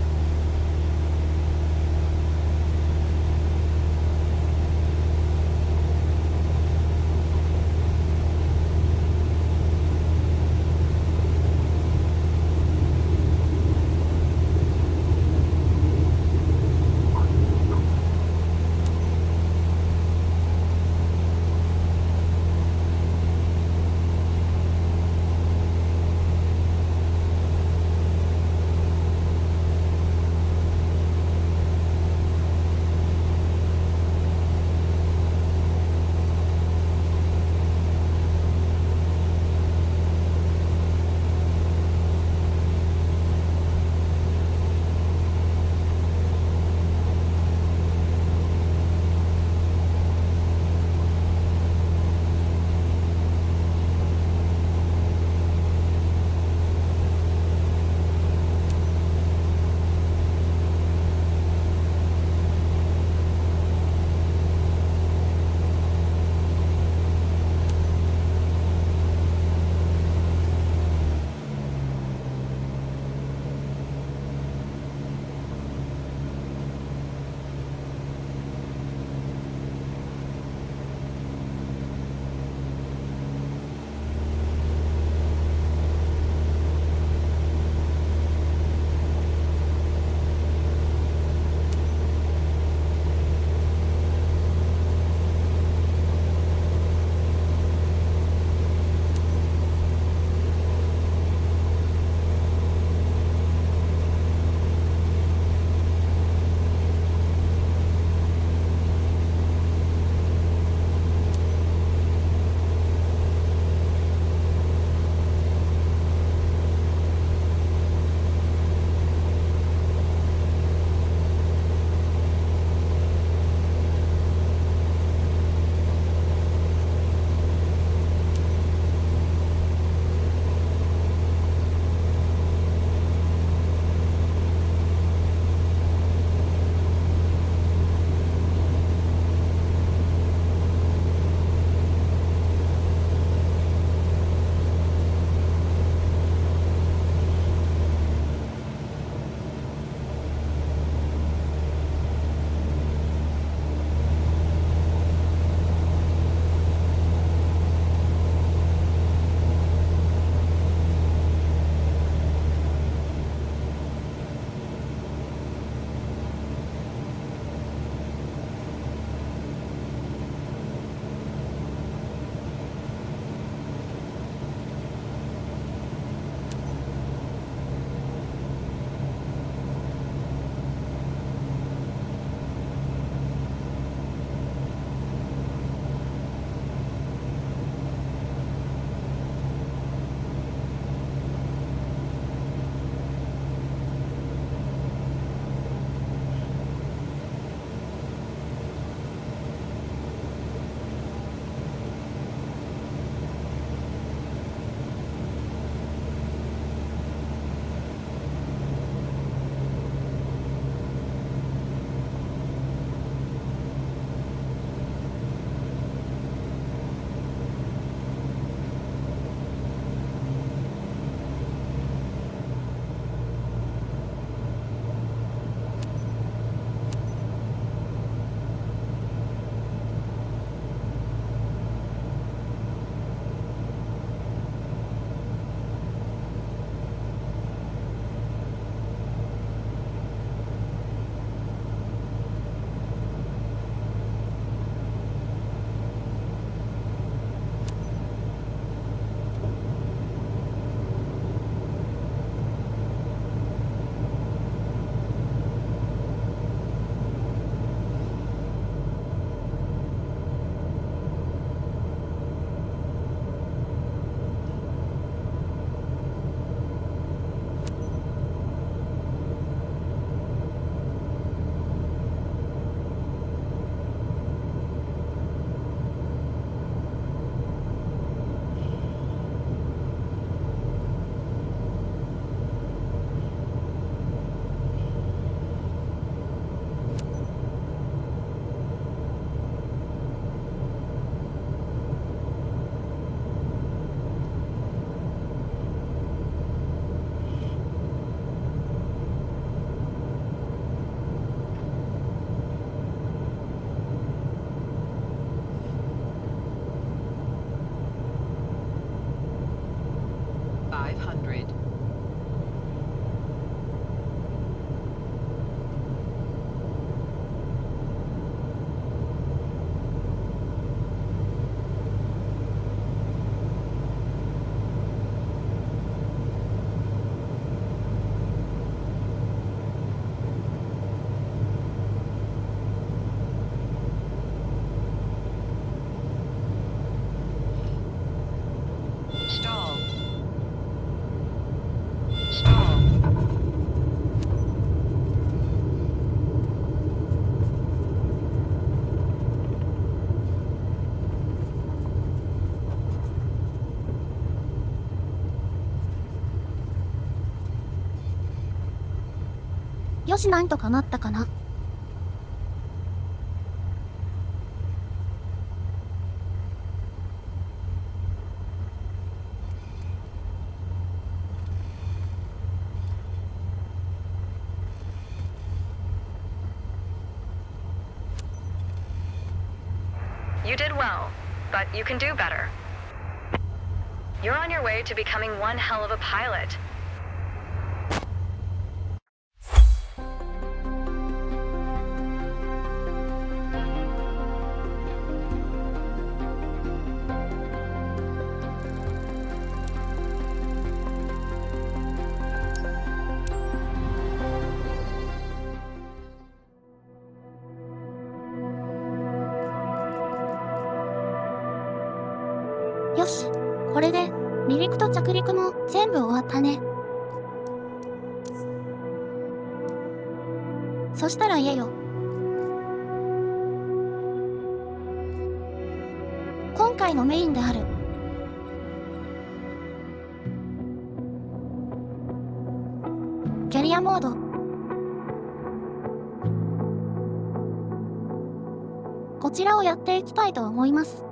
500. よし、なんとかなったかな。You did well, but you can do better. You're on your way to becoming one hell of a pilot.よし、これで離陸と着陸も全部終わったね。そしたら言えよ。今回のメインであるキャリアモード。こちらをやっていきたいと思います。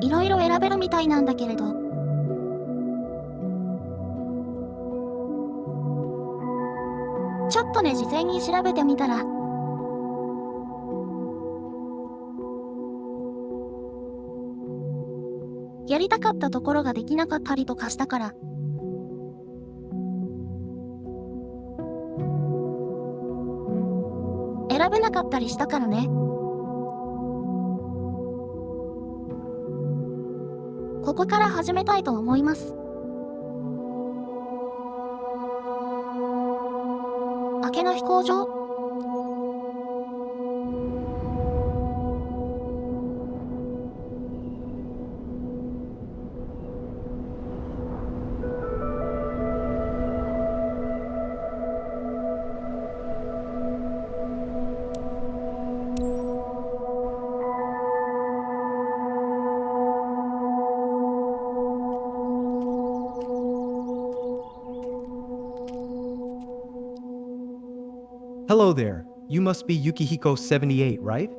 いろいろ選べるみたいなんだけれど、ちょっとね、事前に調べてみたら、やりたかったところができなかったりとかしたから、選べなかったりしたからね。ここから始めたいと思います。明けの飛行場？Hello there. You must be Yukihiko78, right?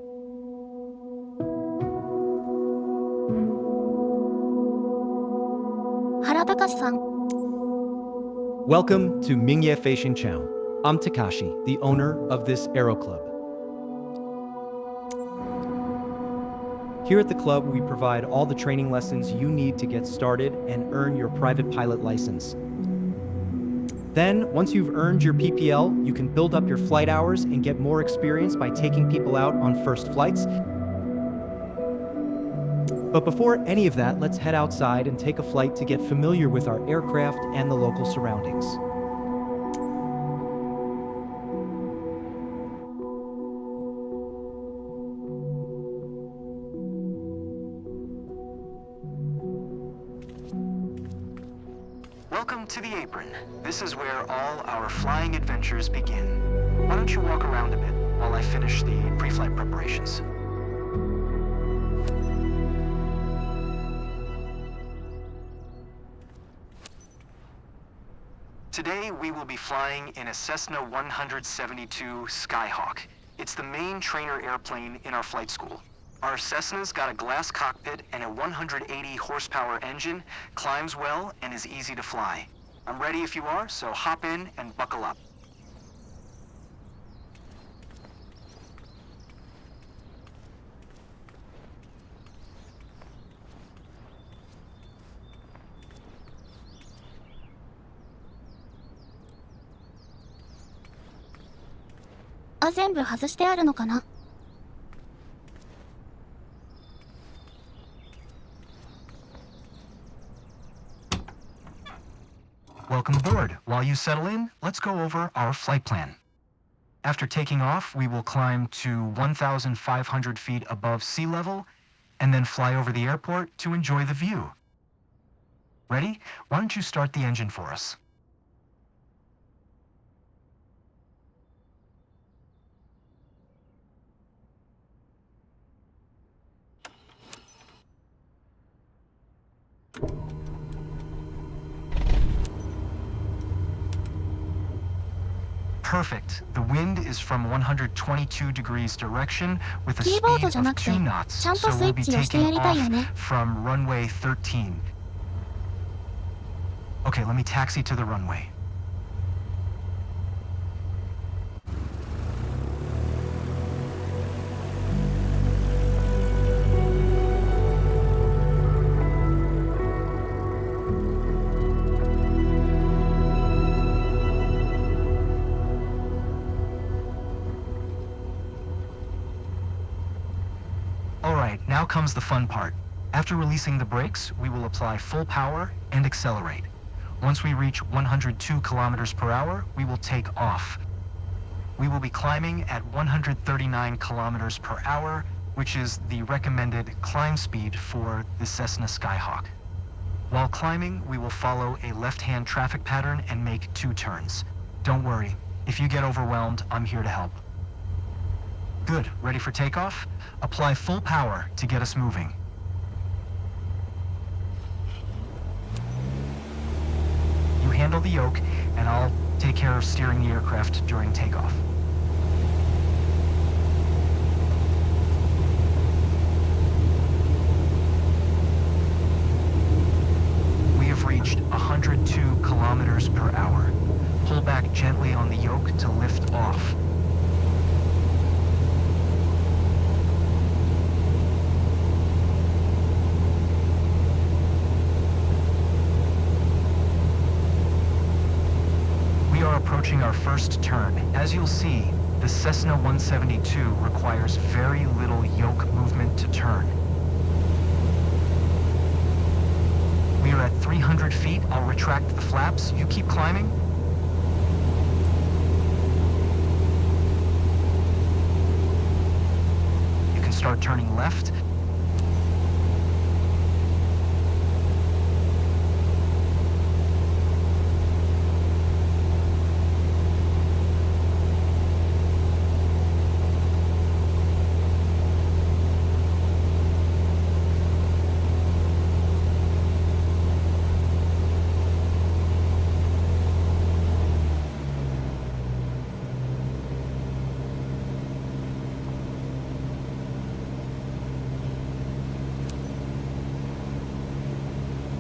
原隆さん。Welcome to Mingye Fashion Chao. I'm Takashi, the owner of this aero club. Here at the club, we provide all the training lessons you need to get started and earn your private pilot license. Then, once you've earned your PPL, you can build up your flight hours and get more experience by taking people out on first flights. But before any of that, let's head outside and take a flight to get familiar with our aircraft and the local surroundings. Welcome to the apron. This is where all our flying adventures begin. Why don't you walk around a bit while I finish the pre-flight preparations? Today we will be flying in a Cessna 172 Skyhawk. It's the main trainer airplane in our flight school. Our Cessna's got a glass cockpit and a 180 horsepower engine, climbs well, and is easy to fly. I'm ready if you are, so hop in and buckle up. Ah, 全部外してあるのかな? Welcome aboard. While you settle in, let's go over our flight plan. After taking off, we will climb to 1,500 feet above sea level, and then fly over the airport to enjoy the view. Ready? Why don't you start the engine for us? Perfect. The wind is from 122 degrees direction with a speed of 2 knots, so we'll be taking off from runway 13. Okay, let me taxi to the runway. Alright, now comes the fun part. After releasing the brakes, we will apply full power and accelerate. Once we reach 102 kilometers per hour, we will take off. We will be climbing at 139 kilometers per hour, which is the recommended climb speed for the Cessna Skyhawk. While climbing, we will follow a left-hand traffic pattern and make 2 turns. Don't worry, if you get overwhelmed, I'm here to help. Good, ready for takeoff? Apply full power to get us moving. You handle the yoke, and I'll take care of steering the aircraft during takeoff. We have reached 102 kilometers per hour. Pull back gently on the yoke to lift off. We are approaching our first turn. As you'll see, the Cessna 172 requires very little yoke movement to turn. We are at 300 feet. I'll retract the flaps. You keep climbing. You can start turning left.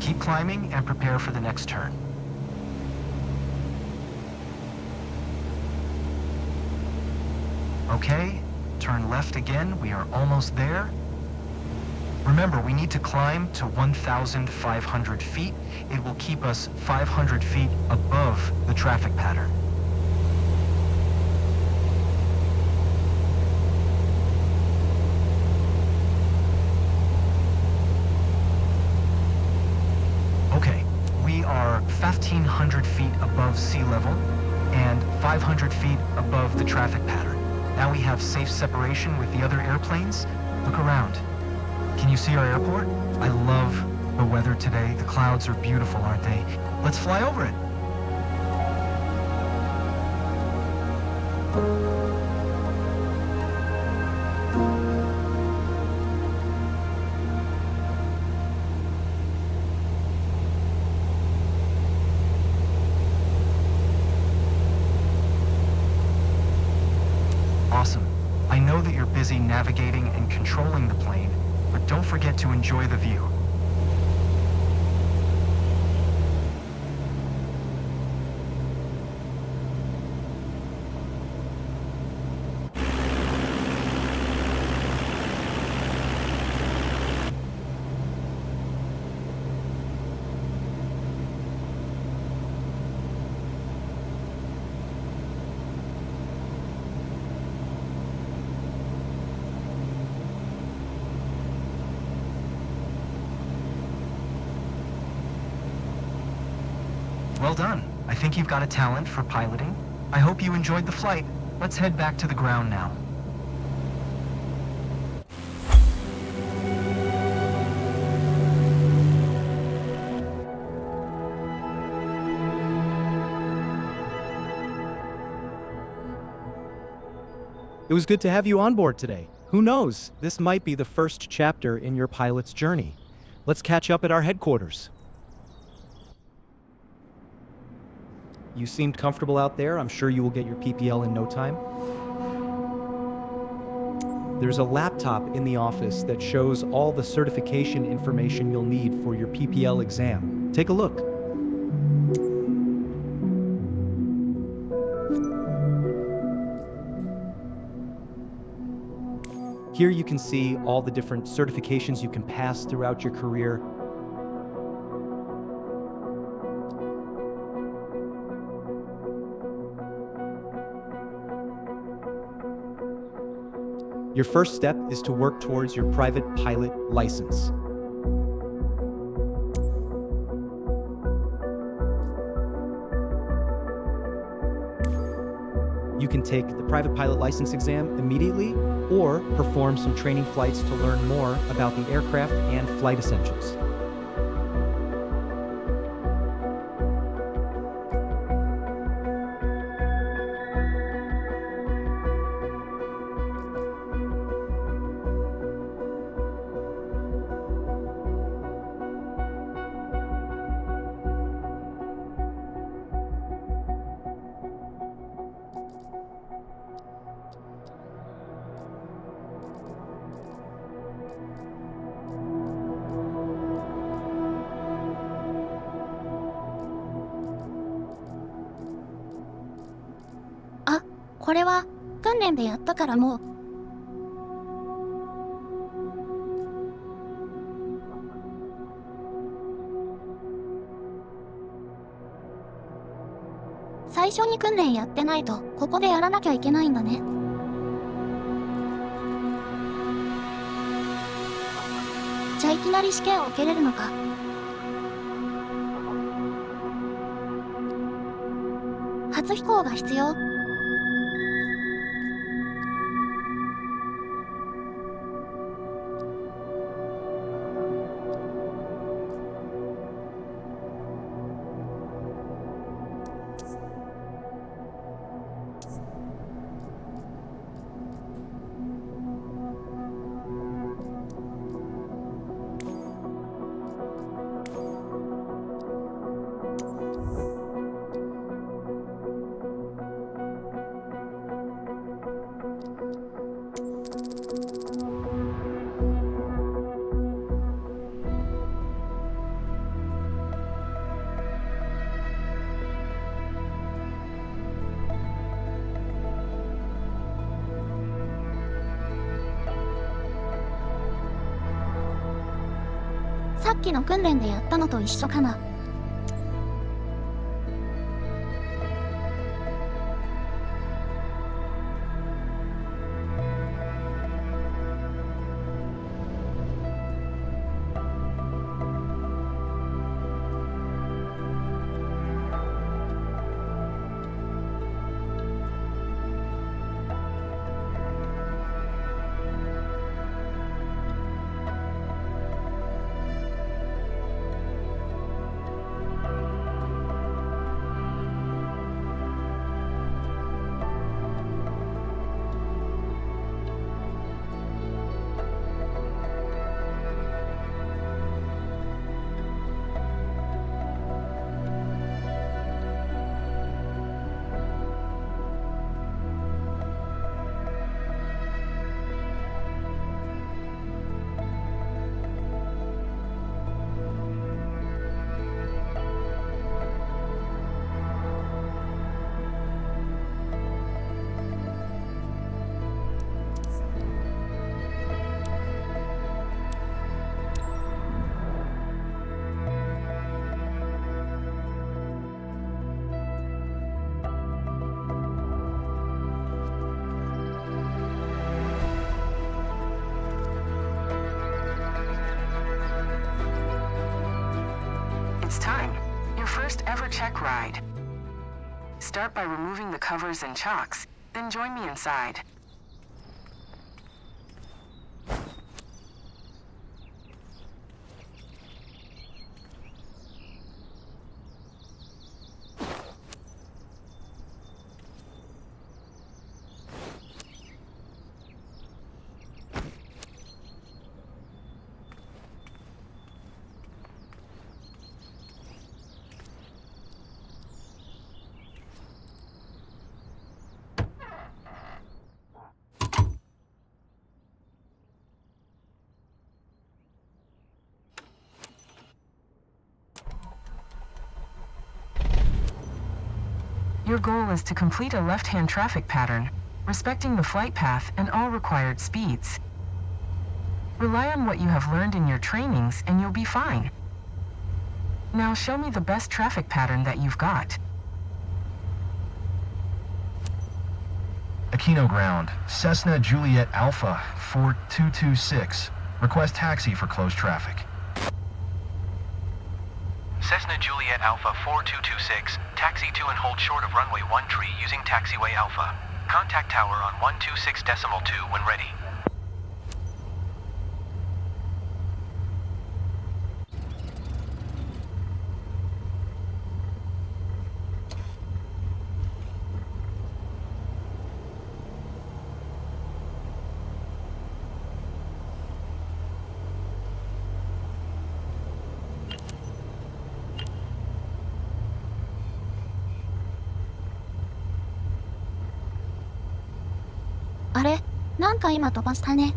Keep climbing and prepare for the next turn. Okay, turn left again, we are almost there. Remember, we need to climb to 1,500 feet. It will keep us 500 feet above the traffic pattern. Okay, we are 1,500 feet above sea level and 500 feet above the traffic pattern. Now we have safe separation with the other airplanes. Look around. Can you see our airport? I love the weather today. The clouds are beautiful, aren't they? Let's fly over it. Awesome. I know that you're busy navigating and controlling the plane, but don't forget to enjoy the view. Well done. I think you've got a talent for piloting. I hope you enjoyed the flight. Let's head back to the ground now. It was good to have you on board today. Who knows, this might be the first chapter in your pilot's journey. Let's catch up at our headquarters. You seemed comfortable out there. I'm sure you will get your PPL in no time. There's a laptop in the office that shows all the certification information you'll need for your PPL exam. Take a look. Here you can see all the different certifications you can pass throughout your career. Your first step is to work towards your private pilot license. You can take the private pilot license exam immediately or perform some training flights to learn more about the aircraft and flight essentials.あ、これは訓練でやったからもう。最初に訓練やってないとここでやらなきゃいけないんだね。じゃあいきなり試験を受けれるのか。初飛行が必要。さっきの訓練でやったのと一緒かな。It's time. Your first ever check ride. Start by removing the covers and chocks, then join me inside. Your goal is to complete a left-hand traffic pattern, respecting the flight path and all required speeds. Rely on what you have learned in your trainings and you'll be fine. Now show me the best traffic pattern that you've got. Aquino Ground, Cessna Juliet Alpha 4226. Request taxi for closed traffic. Cessna Juliet Alpha 4226, taxi to and hold short of runway 13 using taxiway Alpha. Contact tower on 126.2 when ready.あれ、なんか今飛ばしたね。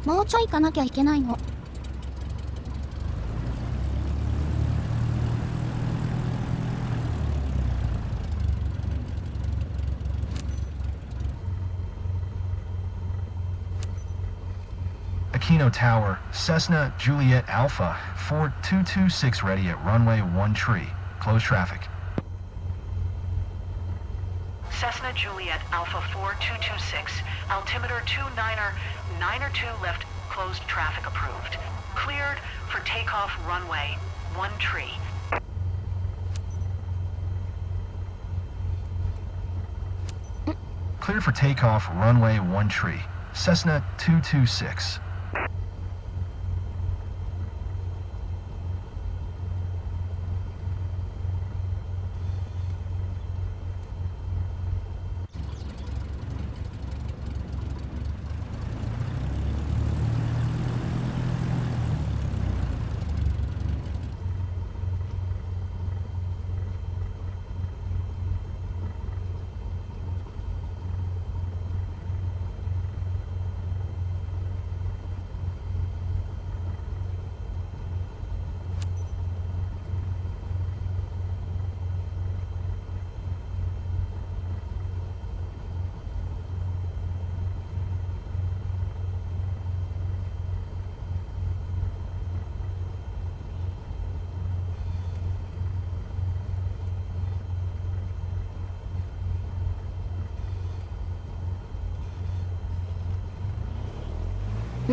もうちょい行かなきゃいけないの。Aquino Tower, Cessna Juliet Alpha 4226 ready at runway 13. Close traffic. Cessna Juliet Alpha 4226, altimeter 29er 2 left, closed traffic approved. Cleared for takeoff runway 13. Cleared for takeoff runway 13. Cessna 226.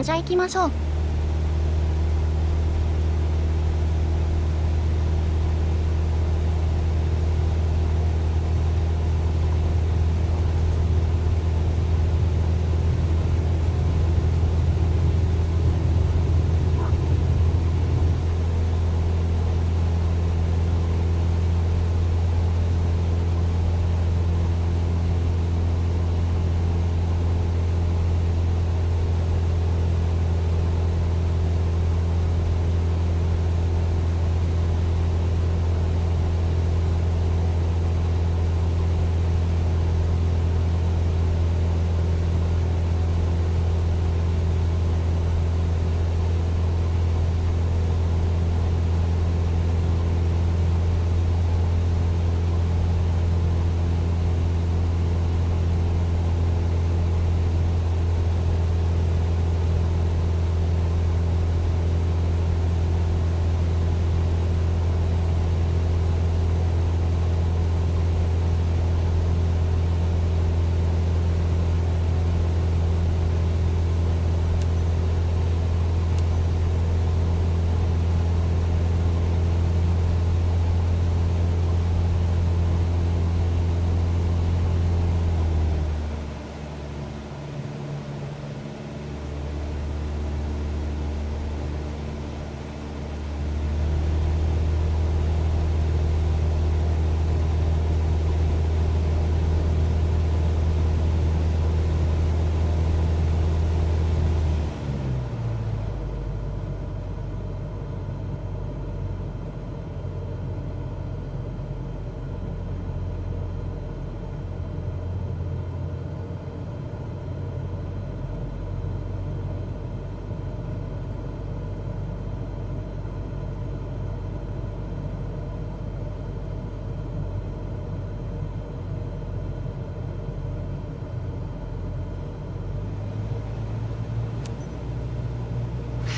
じゃあ行きましょう。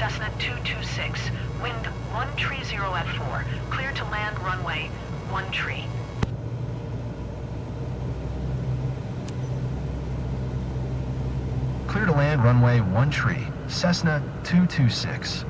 Cessna 226, wind 130 at 4, clear to land runway 13. Clear to land runway 13. Cessna 226.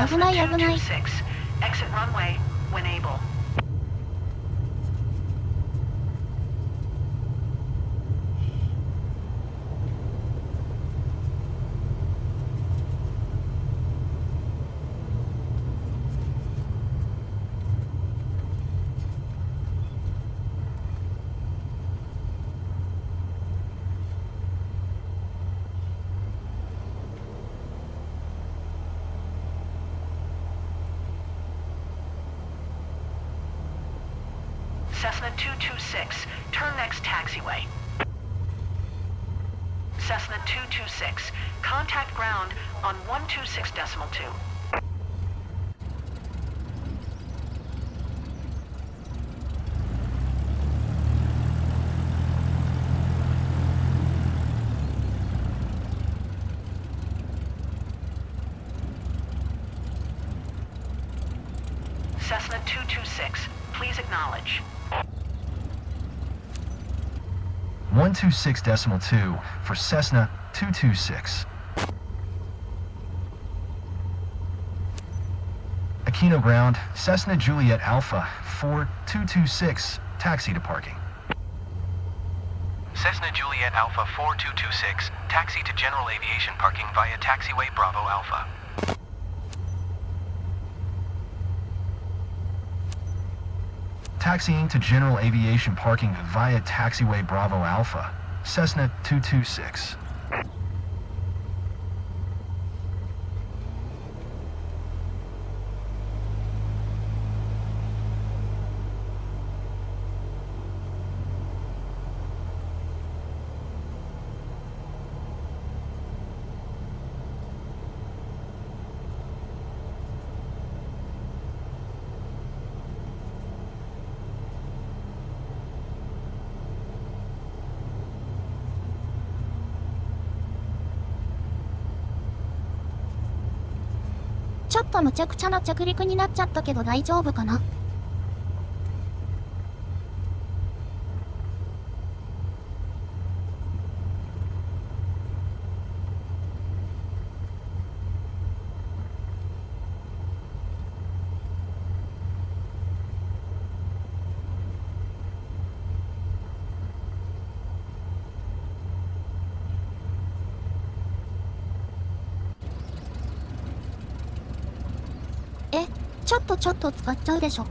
危ない危ない。 226, exit runway when able. Cessna 226, turn next taxiway. Cessna 226, contact ground on 126.2. Cessna 226, please acknowledge. 126.2 for Cessna 226. Aquino ground, Cessna Juliet Alpha 4226, taxi to parking. Cessna Juliet Alpha 4226, taxi to general aviation parking via taxiway Bravo Alpha. Taxiing to general aviation parking via taxiway Bravo Alpha, Cessna 226.ちょっとむちゃくちゃな着陸になっちゃったけど大丈夫かな。ちょっと使っちゃうでしょ。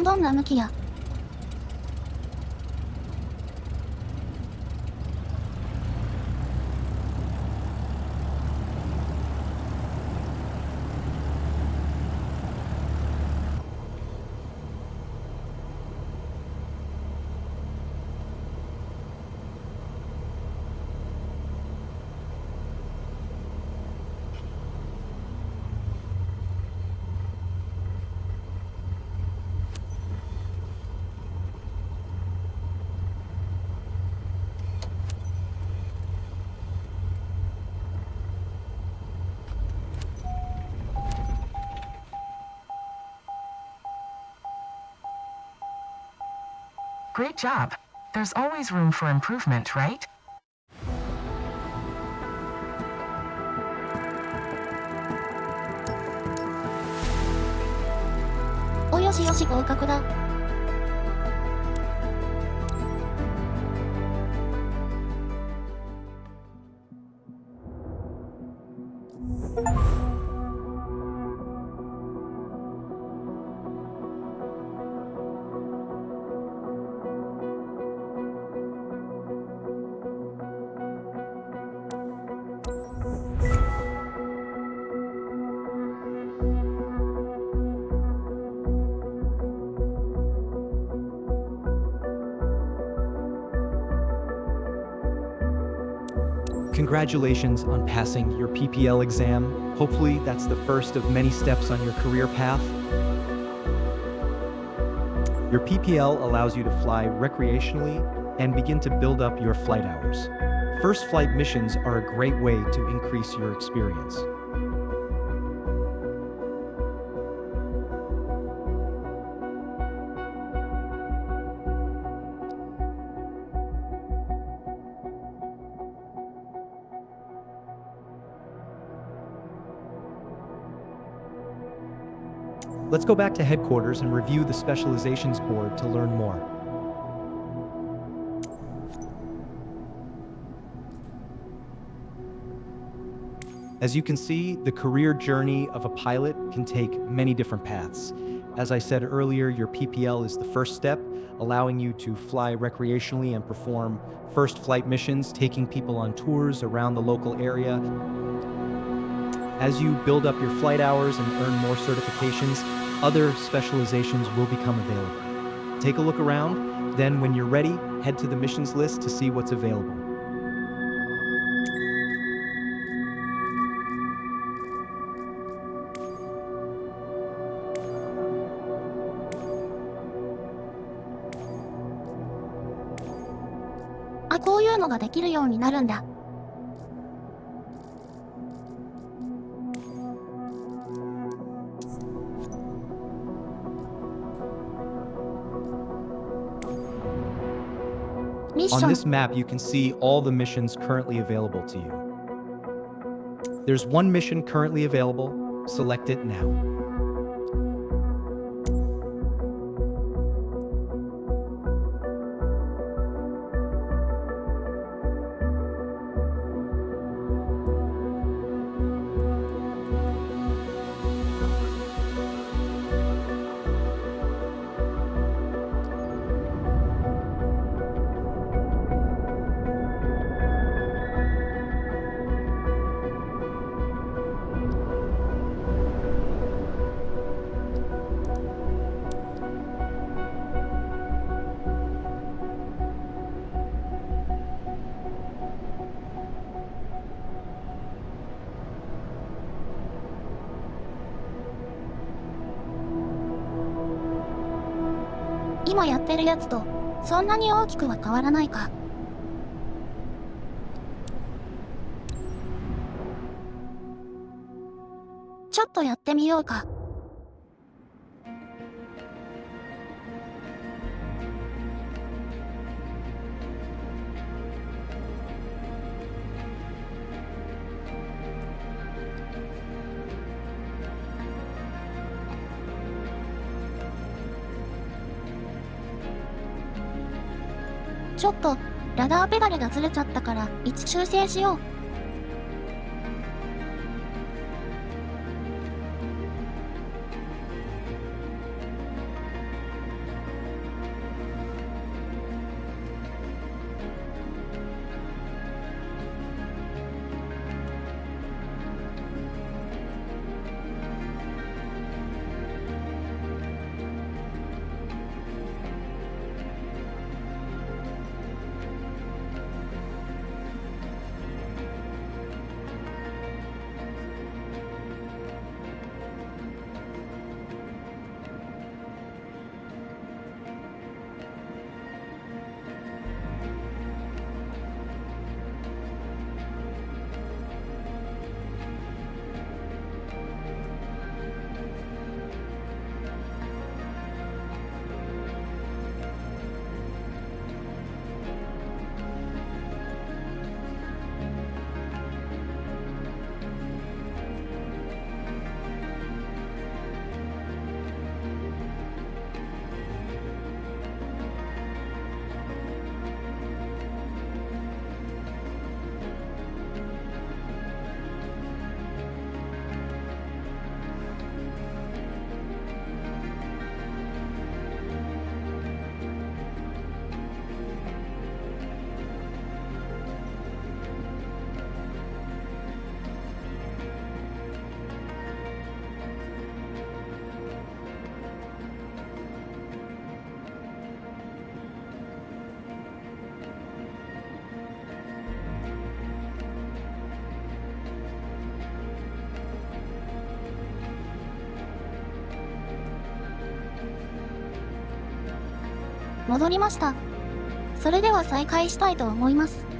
どんな向きや。Great job. There's always room for improvement, right? およしよし合格だ。Congratulations on passing your PPL exam. Hopefully that's the first of many steps on your career path. Your PPL allows you to fly recreationally and begin to build up your flight hours. First flight missions are a great way to increase your experience. Let's go back to headquarters and review the specializations board to learn more. As you can see, the career journey of a pilot can take many different paths. As I said earlier, your PPL is the first step, allowing you to fly recreationally and perform first flight missions, taking people on tours around the local area. As you build up your flight hours and earn more certifications, other specializations will become available. Take a look around, then when you're ready, head to the missions list to see what's available. Ah, こういうのができるようになるんだ。On this map, you can see all the missions currently available to you. There's one mission currently available. Select it now. Now 今やってるやつとそんなに大きくは変わらないか。ちょっとやってみようか。ちょっとラダーペダルがずれちゃったから位置修正しよう。戻りました。それでは再開したいと思います。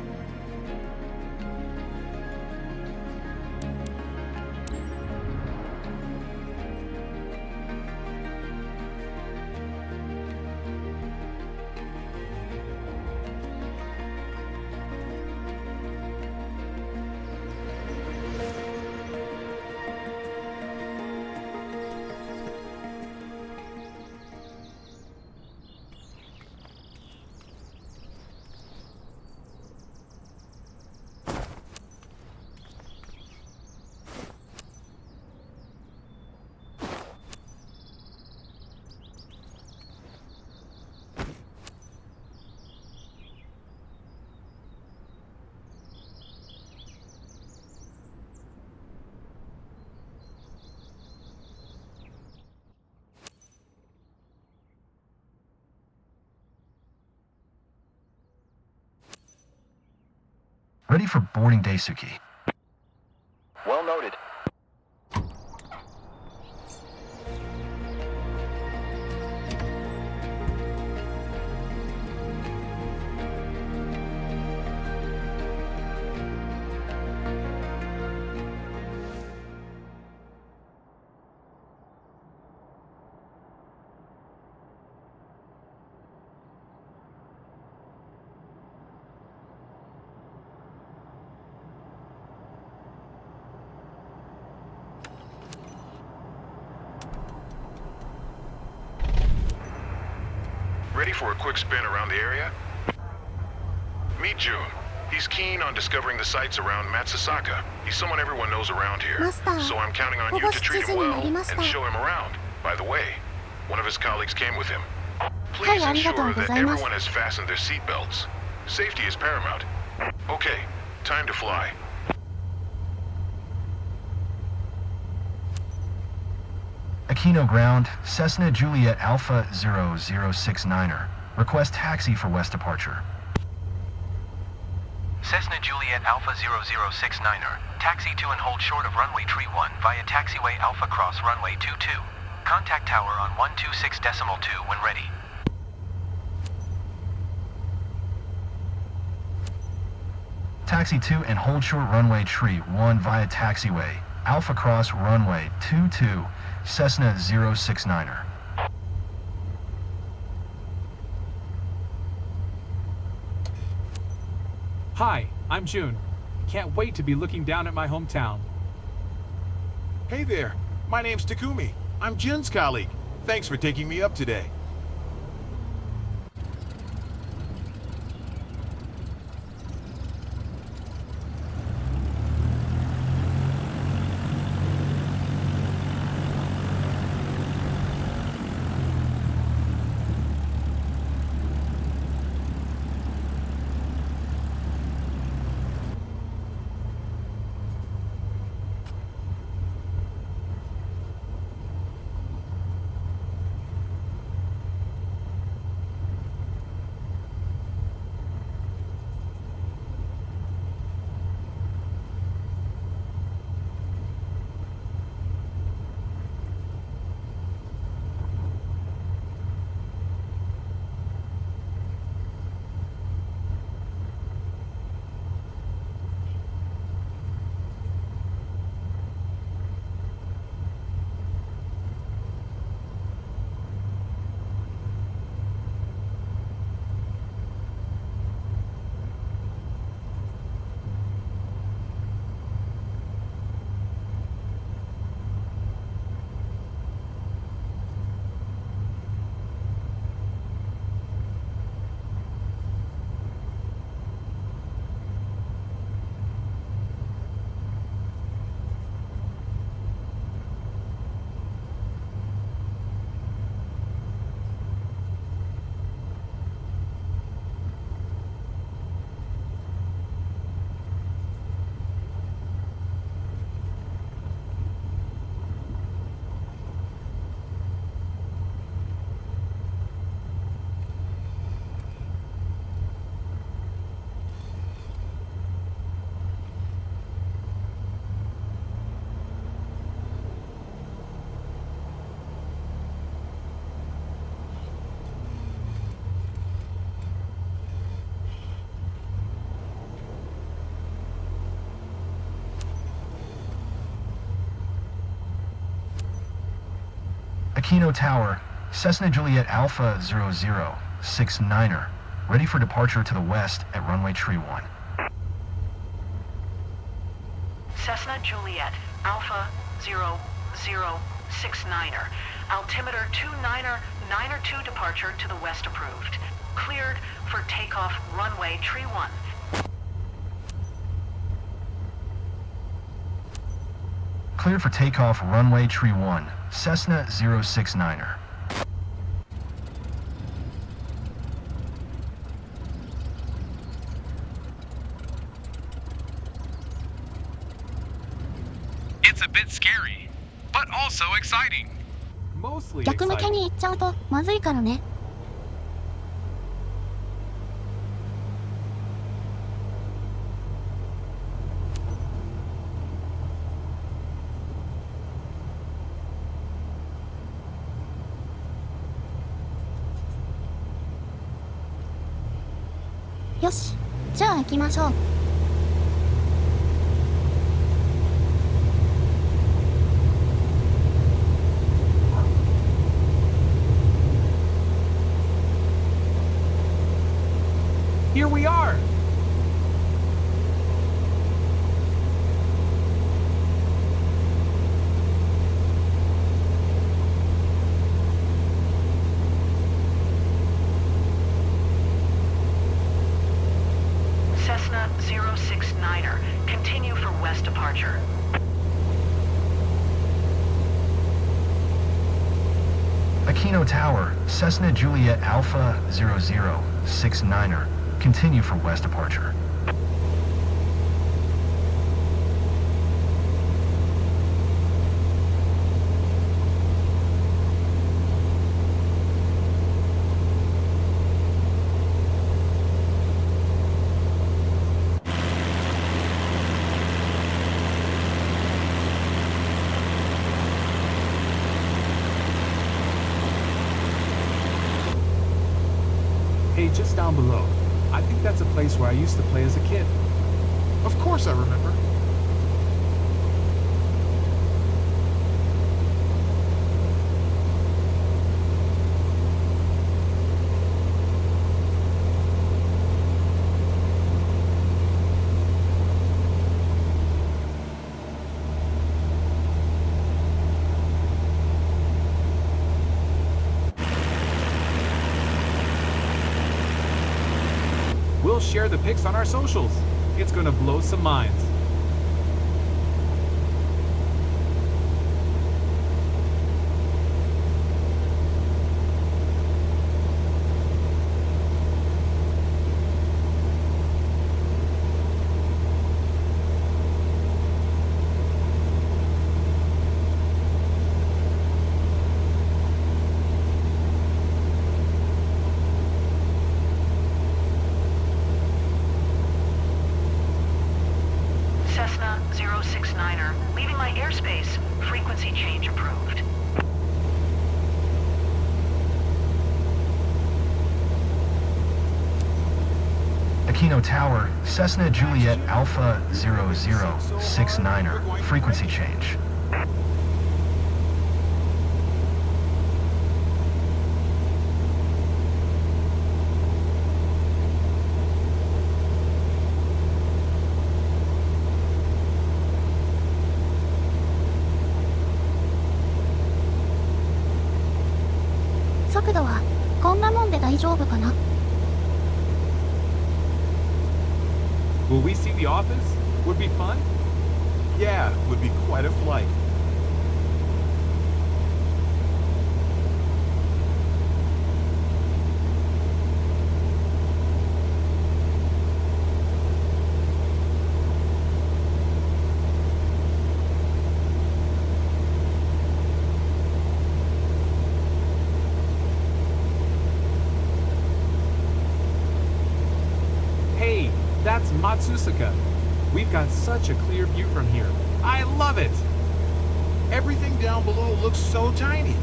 Ready for boarding day, Suki. Well noted. Ready for a quick spin around the area? Meet June. He's keen on discovering the sights around Matsusaka. He's someone everyone knows around here. Master, So I'm counting on you to treat him well and show him around. By the way, one of his colleagues came with him. Please ensure that everyone has fastened their seatbelts. Safety is paramount. Okay, time to fly. Aquino Ground, Cessna Juliet Alpha 0069er. Request taxi for west departure. Cessna Juliet Alpha 0069er. Taxi to and hold short of runway tree 1 via taxiway Alpha cross runway 22. Contact tower on 126.2 when ready. Taxi to and hold short runway tree 1 via taxiway Alpha cross runway 22. Cessna 069er. Hi, I'm June. Can't wait to be looking down at my hometown. Hey there, my name's Takumi. I'm Jun's colleague. Thanks for taking me up today. Aquino Tower, Cessna Juliet Alpha 0069er, ready for departure to the west at runway tree 1. Cessna Juliet Alpha 0069er. Altimeter 29er, 9er 2 departure to the west approved. Cleared for takeoff runway tree 1. Cleared for takeoff runway tree 1, Cessna 069er. It's a bit scary, but also exciting. Mostly 逆向け exciting. に行っちゃうとまずいからね。よし、じゃあ行きましょう。Here we are! Cessna 069er. Continue for west departure. Aquino Tower, Cessna Juliet Alpha 0069er, continue for west departure. Hey, just down below. I think that's a place where I used to play as a kid. Of course I remember. We'll share the pics on our socials. It's gonna blow some minds. Cessna 069er. Leaving my airspace. Frequency change approved. Aquino Tower, Cessna Juliet Alpha 0069er, frequency change.「速度はこんなもんで大丈夫かな？ Will we see the office? Would be fun? Yeah, would be quite a flight. Hey, that's Matsusaka. We've got such a clear view from here. I love it! Everything down below looks so tiny.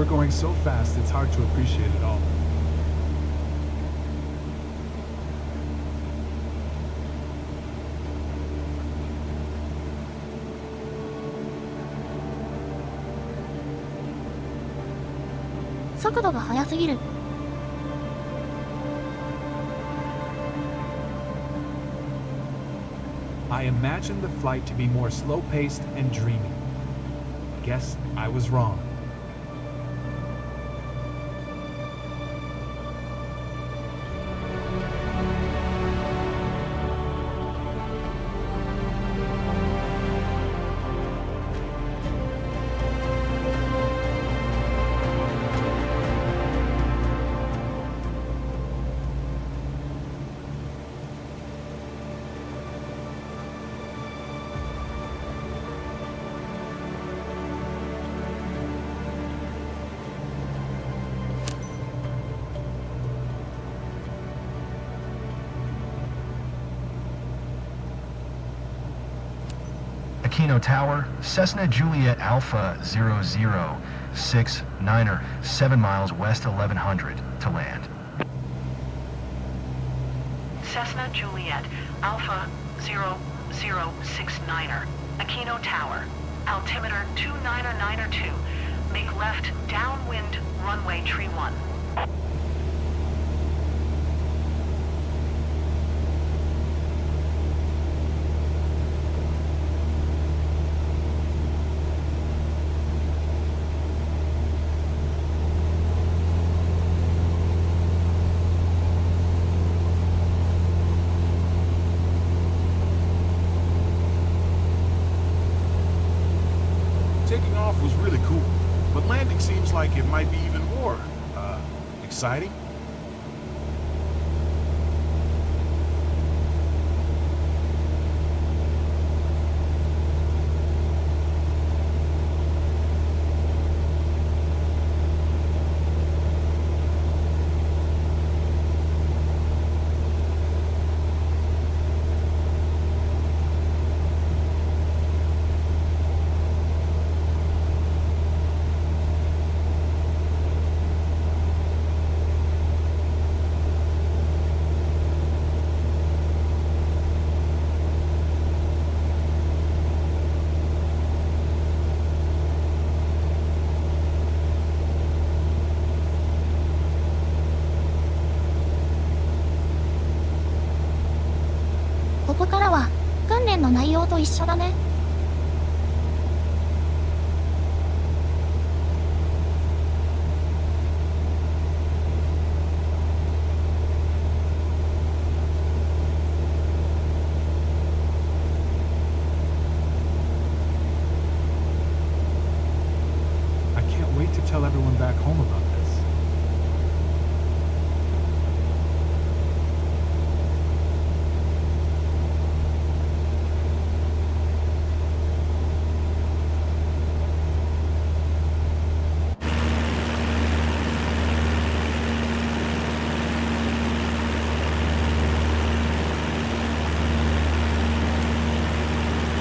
going so fast it's hard to appreciate it all. "速度が速すぎる。I imagined the flight to be more slow-paced and dreamy. Guess I was wrong." Aquino Tower, Cessna Juliet Alpha 0069er, 7 miles west 1100 to land. Cessna Juliet Alpha 0069er, Aquino Tower, altimeter 299er2, make left downwind runway tree 1. Taking off was really cool, but landing seems like it might be even more, exciting. "ここからは訓練の内容と一緒だね。I can't wait to tell everyone back home about this.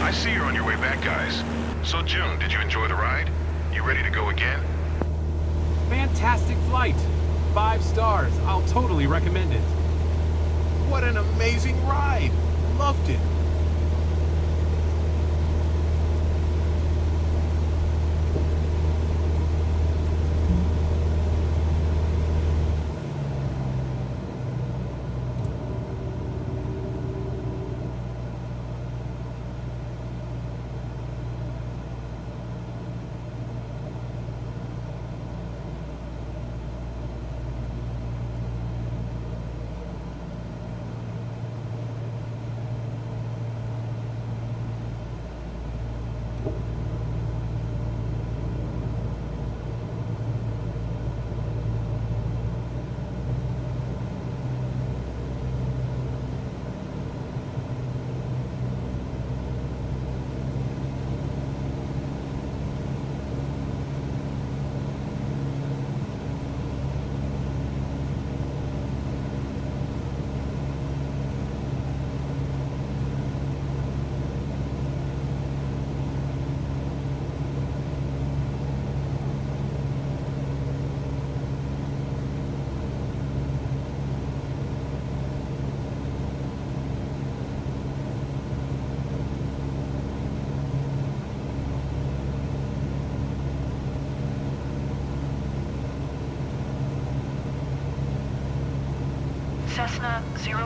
I see you're on your way back, guys. So, June, did you enjoy the ride? You ready to go again? Fantastic flight! 5 stars. I'll totally recommend it. What an amazing ride! Loved it.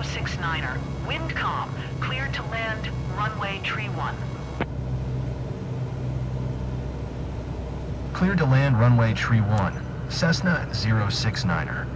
069er, wind calm, clear to land, runway tree 1. Clear to land runway tree 1, Cessna 069er. .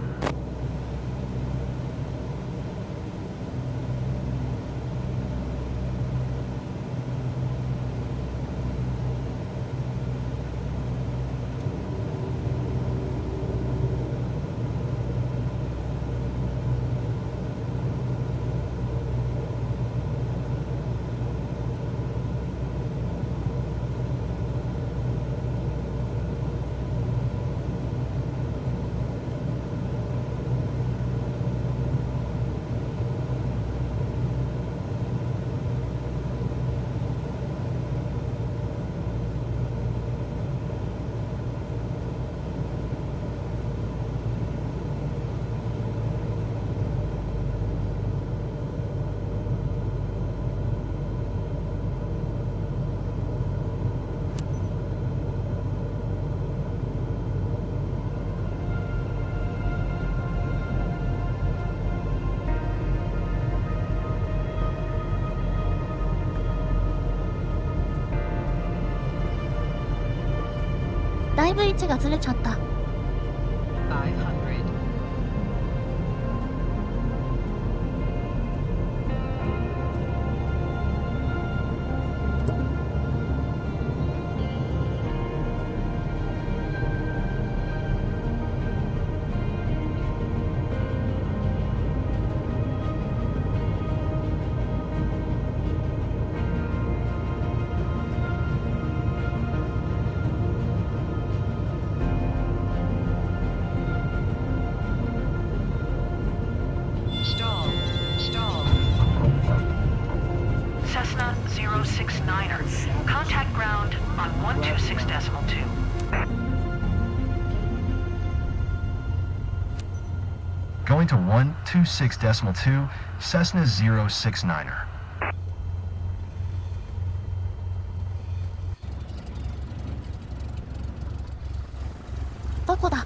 だいぶ位置がずれちゃった。500. Cessna 069er. Contact ground on 126.2. Going to 126.2, Cessna 069er. どこだ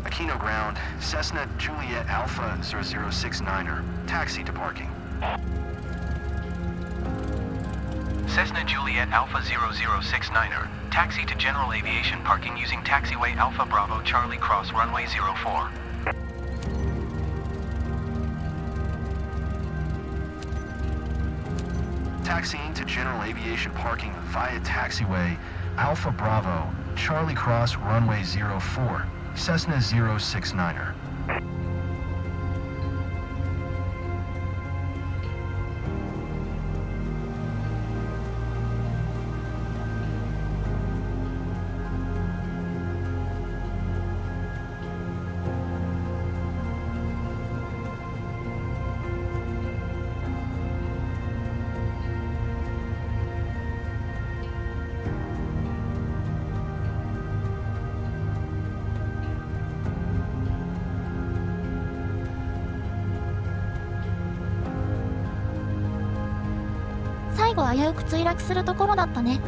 ？Aquino ground, Cessna Juliet Alpha 0069er. Taxi to parking. Cessna Juliet Alpha 0069er. Taxi to general aviation parking using taxiway Alpha Bravo Charlie Cross runway 04. Taxiing to general aviation parking via taxiway Alpha Bravo Charlie Cross runway 04. Cessna 069er.最後危うく墜落するところだったね。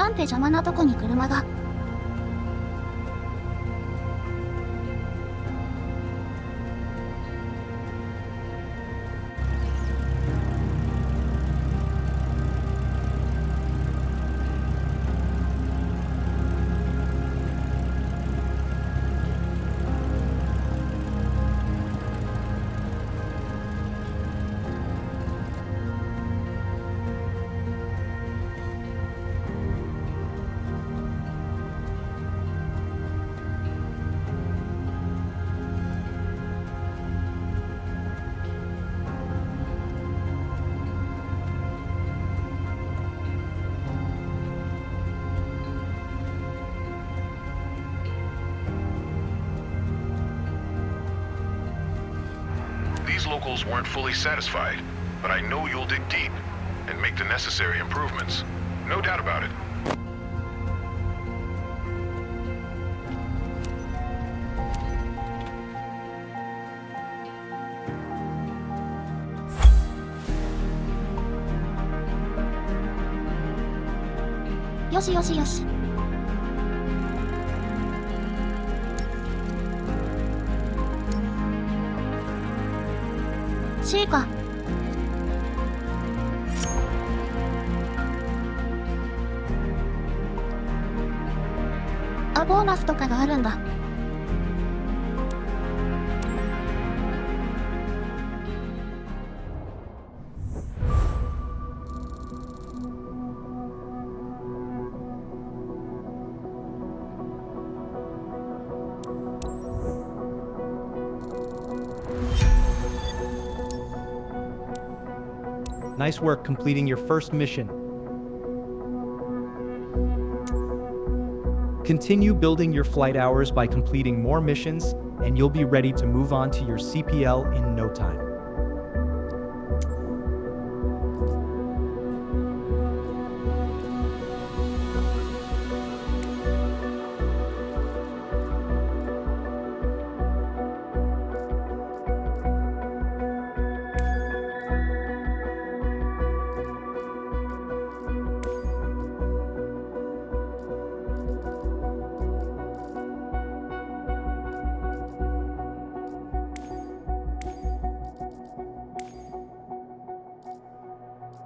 なんて邪魔なとこに車が。These locals weren't fully satisfied, but I know you'll dig deep and make the necessary improvements. No doubt about it. Yoshi, yoshi, yoshi. C か。あ、ボーナスとかがあるんだ。Nice work completing your first mission. Continue building your flight hours by completing more missions, and you'll be ready to move on to your CPL in no time.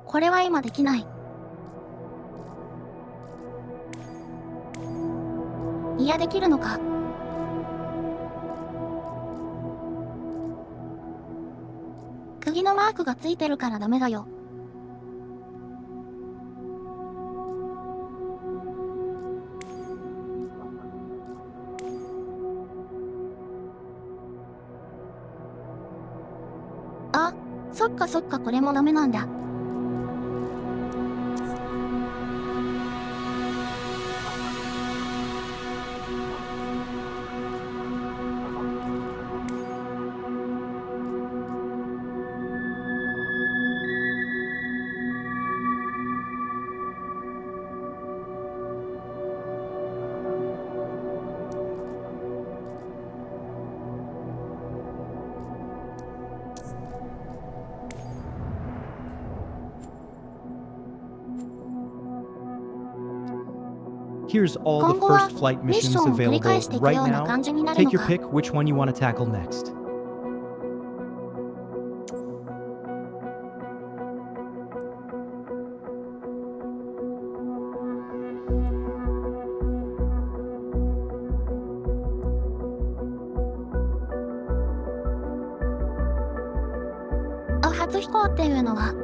これは今できない。いや、できるのか。釘のマークがついてるからダメだよ。あ、そっかそっか、これもダメなんだ。Here's all the first flight missions available right now. Take your pick which one you want to tackle next. Ah, 初飛行っていうのは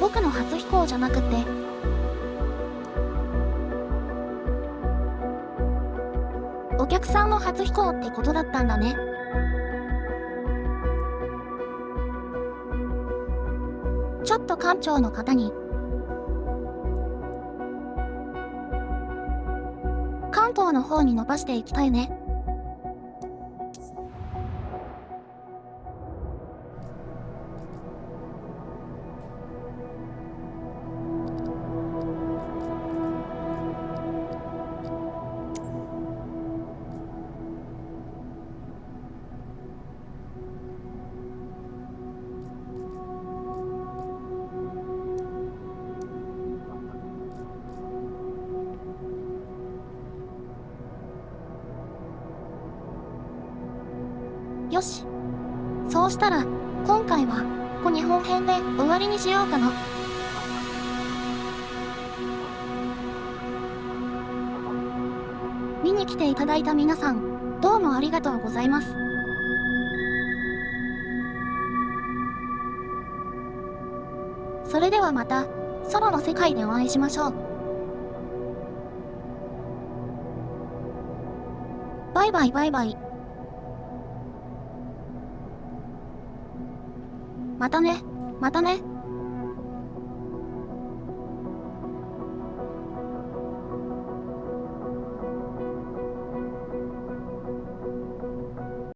僕の初飛行じゃなくて、お客さんの初飛行ってことだったんだね。ちょっと館長の方に関東の方に伸ばしていきたいね。よし。そうしたら、今回は、日本編で終わりにしようかな。見に来ていただいた皆さん、どうもありがとうございます。それではまた、空の世界でお会いしましょう。バイバイバイバイ。またね、またね。